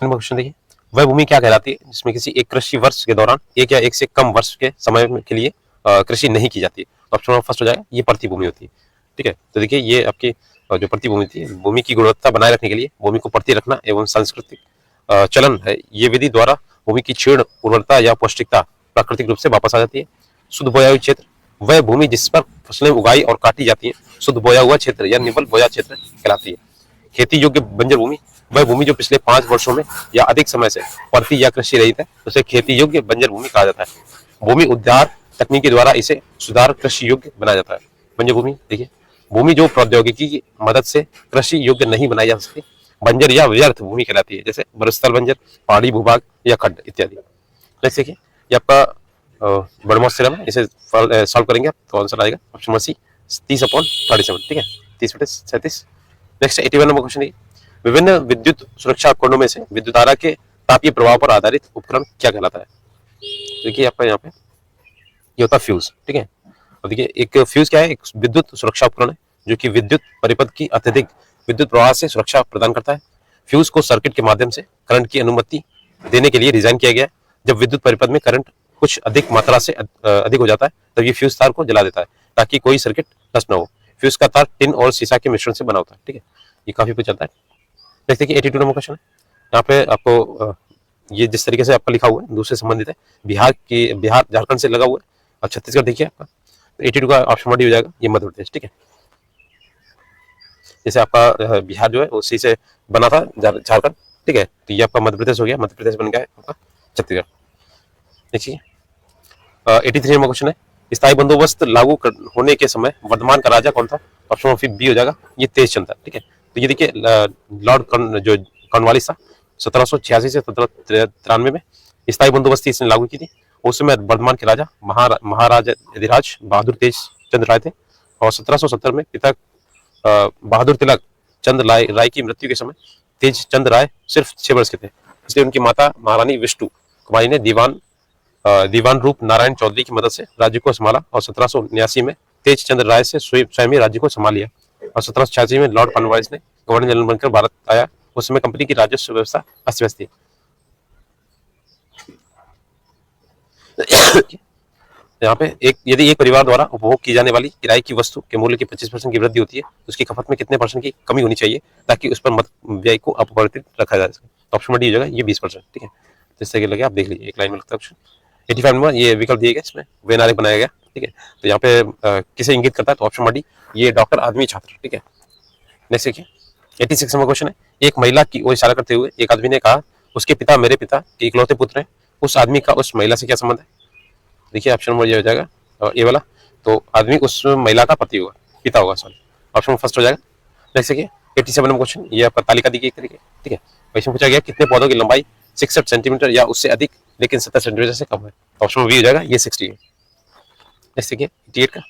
क्वेश्चन देखिए, वह भूमि क्या कहलाती है जिसमें किसी एक कृषि वर्ष के दौरान एक या एक से कम वर्ष के समय के लिए कृषि नहीं की जाती है? तो ऑप्शन नंबर फर्स्ट हो जाएगा, ये प्रति भूमि होती है। ठीक है, तो देखिए ये आपकी जो प्रति भूमि थी, भूमि की गुणवत्ता बनाए रखने के लिए भूमि को प्रति रखना एवं सांस्कृतिक चलन है, ये विधि द्वारा भूमि की क्षीण उर्वरता या पौष्टिकता प्राकृतिक रूप से वापस आ जाती है। शुद्ध बोया हुआ क्षेत्र वह भूमि जिस पर फसलें उगाई और काटी जाती है शुद्ध बोया हुआ क्षेत्र या निवल बोया क्षेत्र कहलाती है। खेती योग्य बंजर भूमि वह भूमि जो पिछले 5 वर्षों में या अधिक समय से परती या कृषि रहित है, उसे खेती योग्य बंजर भूमि कहा जाता है। भूमि उद्धार तकनीक के द्वारा इसे सुधार कृषि योग्य बनाया जाता है। बंजर भूमि देखिए, भूमि जो प्रौद्योगिकी की मदद से कृषि योग्य नहीं बनाई जा सकती बंजर या व्यर्थ भूमि कहलाती है, जैसे मरुस्थल बंजर, पहाड़ी भूभाग या खड्ड इत्यादि। नेक्स्ट देखिए, ये आपका बर्नौलीज थ्योरम है, इसे सॉल्व करेंगे आप तो आंसर आएगा ऑप्शन सी 30/37। ठीक है, 30/37। नेक्स्ट 81 नंबर क्वेश्चन है, विभिन्न विद्युत सुरक्षा उपकरणों में से विद्युत धारा के तापीय प्रभाव पर आधारित उपकरण क्या कहलाता है? देखिए आपका यहाँ पे ये होता है फ्यूज। ठीक है, और देखिए एक फ्यूज क्या है? एक विद्युत सुरक्षा उपकरण है जो कि विद्युत परिपथ की अत्यधिक विद्युत प्रवाह से सुरक्षा प्रदान करता है। फ्यूज को सर्किट के माध्यम से करंट की अनुमति देने के लिए डिजाइन किया गया है। जब विद्युत परिपथ में करंट कुछ अधिक मात्रा से अधिक हो जाता है तब ये फ्यूज तार को जला देता है ताकि कोई सर्किट नष्ट न हो। फ्यूज का तार टिन और सीसा के मिश्रण से बना होता है। ठीक है, ये काफी कुछ चलता है। देखते हैं 82 नंबर क्वेश्चन है, यहाँ पे आपको ये जिस तरीके से आपका लिखा हुआ है दूसरे संबंधित है, बिहार झारखंड से लगा हुआ है और छत्तीसगढ़ देखिए आपका, तो 82 का ऑप्शन डी हो जाएगा, ये मध्य प्रदेश। ठीक है, जैसे आपका बिहार जो है उसी से बना था झारखंड। ठीक है, तो ये आपका मध्य प्रदेश हो गया, मध्य प्रदेश बन गया है आपका छत्तीसगढ़। देखिए 83 नंबर क्वेश्चन है, स्थायी बंदोबस्त लागू होने के समय वर्धमान का राजा कौन था? ऑप्शन फिर बी हो जाएगा, ये तेज चंद था। ठीक है, तो ये देखिए लॉर्ड जो कॉर्नवालिस था 1786 से 1793 में स्थायी बंदोबस्ती इसने लागू की थी। उस समय वर्धमान के राजा महाराजा यधिराज बहादुर तेज चंद राय थे। और 1770 में पिता बहादुर तिलक चंद राय की मृत्यु के समय तेज चंद राय सिर्फ 6 वर्ष के थे, इसलिए उनकी माता महारानी विष्णु कुमारी ने दीवान रूप नारायण चौधरी की मदद से राज्य को संभाला। और 1779 में तेज चंद राय से स्वयं ही राज्य को संभाल लिया। और 1786 में लॉर्ड कॉर्नवालिस ने गवर्नर जनरल बनकर भारत आया। उस समय कंपनी की राजस्व व्यवस्था अस्त व्यस्त थी। यहाँ पे यदि एक परिवार द्वारा उपभोग की जाने वाली किराए की वस्तु के मूल्य की 25% की वृद्धि होती है तो उसकी खपत में कितने % की कमी होनी चाहिए ताकि उस पर मत व्यय को अपरिवर्तित रखा जा सके। ऑप्शन डी हो जाएगा ये 20%। ठीक है, तो इससे लगे आप देख लीजिए, एक लाइन में लगता है ऑप्शन 85 नंबर ये विकल्प दिए गए, इसमें वेन आरेख बनाया गया। ठीक है, तो यहाँ पे किसे इंगित करता है तो ऑप्शन डी ये डॉक्टर आदमी छात्र। ठीक है, नेक्स्ट देखिए 86 नंबर क्वेश्चन है। एक महिला की ओर इशारा करते हुए एक आदमी ने कहा उसके पिता मेरे पिता के इकलौते पुत्र हैं। उस आदमी का उस महिला से क्या संबंध है? देखिए ऑप्शन नंबर ये हो जाएगा ये वाला, तो आदमी उस महिला का पति होगा, पिता होगा, सॉरी, ऑप्शन फर्स्ट हो जाएगा। नेक्स्ट देखिए 87 नंबर क्वेश्चन, ये आपका तालिका दी गई एक तरीके। ठीक है, इसमें पूछा गया कितने पौधों की लंबाई 66 सेंटीमीटर या उससे अधिक लेकिन 70 सेंटीमीटर से कम है। ऑप्शन बी हो जाएगा ये 60 है। नेक्स्ट देखिए 88 का,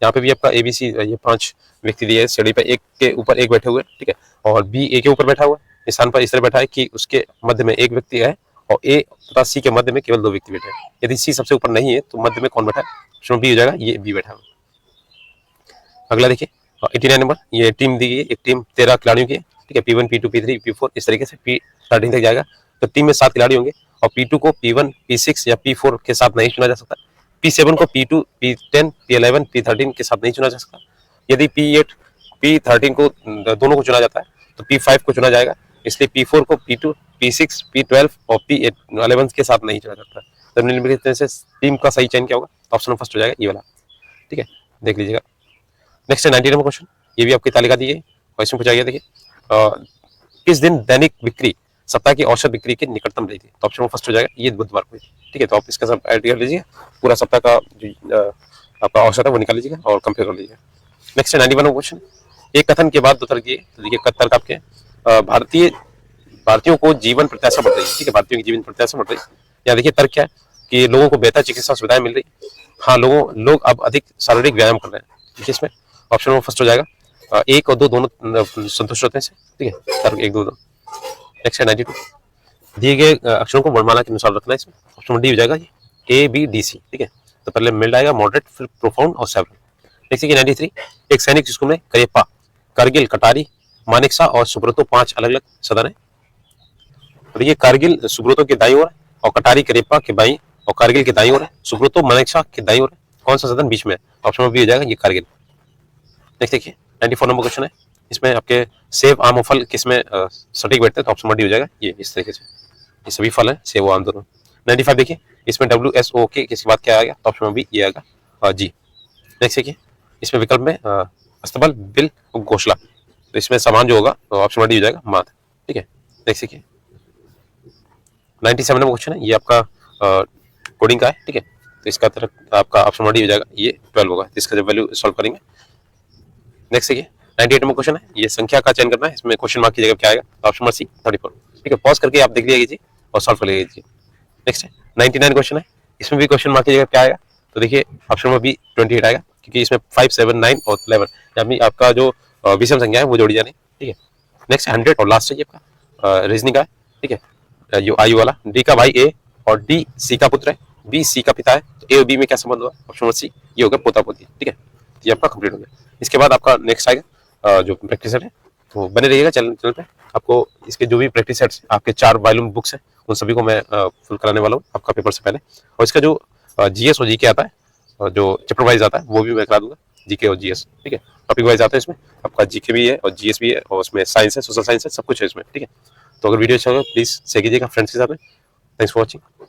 यहाँ पे भी आपका ABC ये 5 व्यक्ति दिए सीढ़ी पे, एक के ऊपर एक बैठे हुए। ठीक है, और बी ए के ऊपर बैठा हुआ इस स्थान पर इस तरह बैठा है कि उसके मध्य में एक व्यक्ति है और ए तथा सी के मध्य में केवल 2 व्यक्ति बैठे हैं। यदि सी सबसे ऊपर नहीं है तो मध्य में कौन बैठा है? ऑप्शन बी हो जाएगा ये बी बैठा है। अगला देखिए 89 नंबर, ये टीम दी गई, एक टीम 13 खिलाड़ियों की है। ठीक है, P1 P2 P3 P4 इस तरीके से P13 तक जाएगा। तो टीम में 7 खिलाड़ी होंगे और P2 को P1 P6 या P4 के साथ नहीं चुना जा सकता। P7 को P2 P10 P11 P13 के साथ नहीं चुना जा सकता। यदि P8 P13 को दोनों को चुना जाता है तो P5 को चुना जाएगा, इसलिए P4 को P2 P6 P12 और P11 के साथ नहीं चुना जाता। तो निम्नलिखित से टीम का सही चयन क्या होगा? ऑप्शन फर्स्ट हो जाएगा ये वाला। ठीक है, देख लीजिएगा। नेक्स्ट है 90 नंबर क्वेश्चन, ये भी आपकी तालिका दी है और इसमें पूछा गया देखिए किस दिन दैनिक बिक्री सप्ताह की औसत बिक्री के निकटतम रही थी? तो ऑप्शन फर्स्ट हो जाएगा ये बुधवार को। ठीक है, तो आप इसका सब ऐड कर लीजिए, पूरा सप्ताह का जो आपका औसत है वो निकाल लीजिएगा और कंपेयर कर लीजिएगा। नेक्स्ट है 91 नंबर क्वेश्चन, एक कथन के बाद 2 तर्क दिए। तो देखिए तर्क आपके भारतीयों को जीवन प्रत्याशा बढ़ रही है। ठीक है, भारतीयों की जीवन प्रत्याशा बढ़ रही है। यहाँ देखिए तर्क क्या है कि लोगों को बेहतर चिकित्सा सुविधाएं मिल रही। हाँ, लोग अब अधिक शारीरिक व्यायाम कर रहे हैं। देखिए इसमें ऑप्शन नंबर फर्स्ट हो जाएगा 1 और 2 दोनों संतुष्ट होते हैं। ठीक है, तर्क 1 2 2। नेक्स्ट है 92, दिए गए अक्षरों को वर्णमाला के अनुसार रखना है। इसमें ऑप्शन डी हो जाएगा ये A B D C। ठीक है, तो पहले मिल जाएगा मॉडरेट, फिर प्रोफाउंड और सेवरल। नेक्स्ट है 93, एक सैनिक जिसको में करेपा, कारगिल, कटारी, मानेकशा और सुब्रतो 5 अलग अलग सदन है। तो ये कारगिल सुब्रतो के दाईं ओर है और कटारी करेपा के बाईं और कारगिल के दाईं ओर है, सुब्रतो मानेकशा के दाईं ओर है। कौन सा सदन बीच में है? ऑप्शन बी हो जाएगा ये कारगिल। नेक्स्ट देखिए 94 नंबर क्वेश्चन है, इसमें आपके सेब, आम और फल किसमें सटीक बैठते हैं? तो ऑप्शन डी हो जाएगा ये इस तरीके से, ये सभी फल है, सेब और आम दोनों। 95 देखिए, इसमें WSOK किसके बाद क्या आएगा? तो ऑप्शन बी ये आएगा जी। नेक्स्ट देखिए, इसमें विकल्प में अस्तबल, बिल और घोषला, तो इसमें समान जो होगा तो ऑप्शन डी हो जाएगा माद। ठीक है, नेक्स्ट देखिए 97 नंबर क्वेश्चन है, ये आपका कोडिंग का है। ठीक है, तो इसका तरफ आपका ऑप्शन डी हो जाएगा ये 12 होगा, इसका जब वैल्यू सॉल्व करेंगे। नेक्स्ट देखिए 98 नंबर क्वेश्चन है, ये संख्या का चयन करना है। इसमें क्वेश्चन मार्क की जगह क्या आएगा? Option number C 34। ठीक है, पॉज करके आप देख लीजिए और सॉल्व कर लीजिए। नेक्स्ट है 99 क्वेश्चन है, इसमें भी क्वेश्चन मार्क की जगह क्या आएगा? तो देखिए ऑप्शन नंबर बी 28 आएगा, क्योंकि इसमें 5 7 9 और 11 यानी आपका जो विषम संख्या है वो जोड़ी जानी। ठीक है, नेक्स्ट 100 और लास्ट है आपका रीजनिंग का है। ठीक है, जो आयु वाला, डी का भाई ए और डी सी का पुत्र है, बी सी का पिता है, तो ए और बी में क्या संबंध हुआ? ऑप्शन नंबर सी ये होगा पोता पोती। ठीक है, ये आपका कंप्लीट हो गया। इसके बाद आपका नेक्स्ट आएगा जो प्रैक्टिस सेट है, तो बने रहिएगा चैनल पे। आपको इसके जो भी प्रैक्टिस सेट्स आपके 4 वॉल्यूम बुक्स हैं उन सभी को मैं फुल कराने वाला हूँ आपका पेपर से पहले। और इसका जो GS और GK आता है, जो चैप्टर वाइज आता है वो भी मैं करा दूंगा, GK और GS। ठीक है, टॉपिक वाइज आता है, इसमें आपका GK भी है और GS भी है और उसमें साइंस है, सोशल साइंस है, सब कुछ है इसमें। ठीक है, तो अगर वीडियो अच्छा हो प्लीज शेयर कीजिएगा फ्रेंड्स के साथ में। Thanks for watching.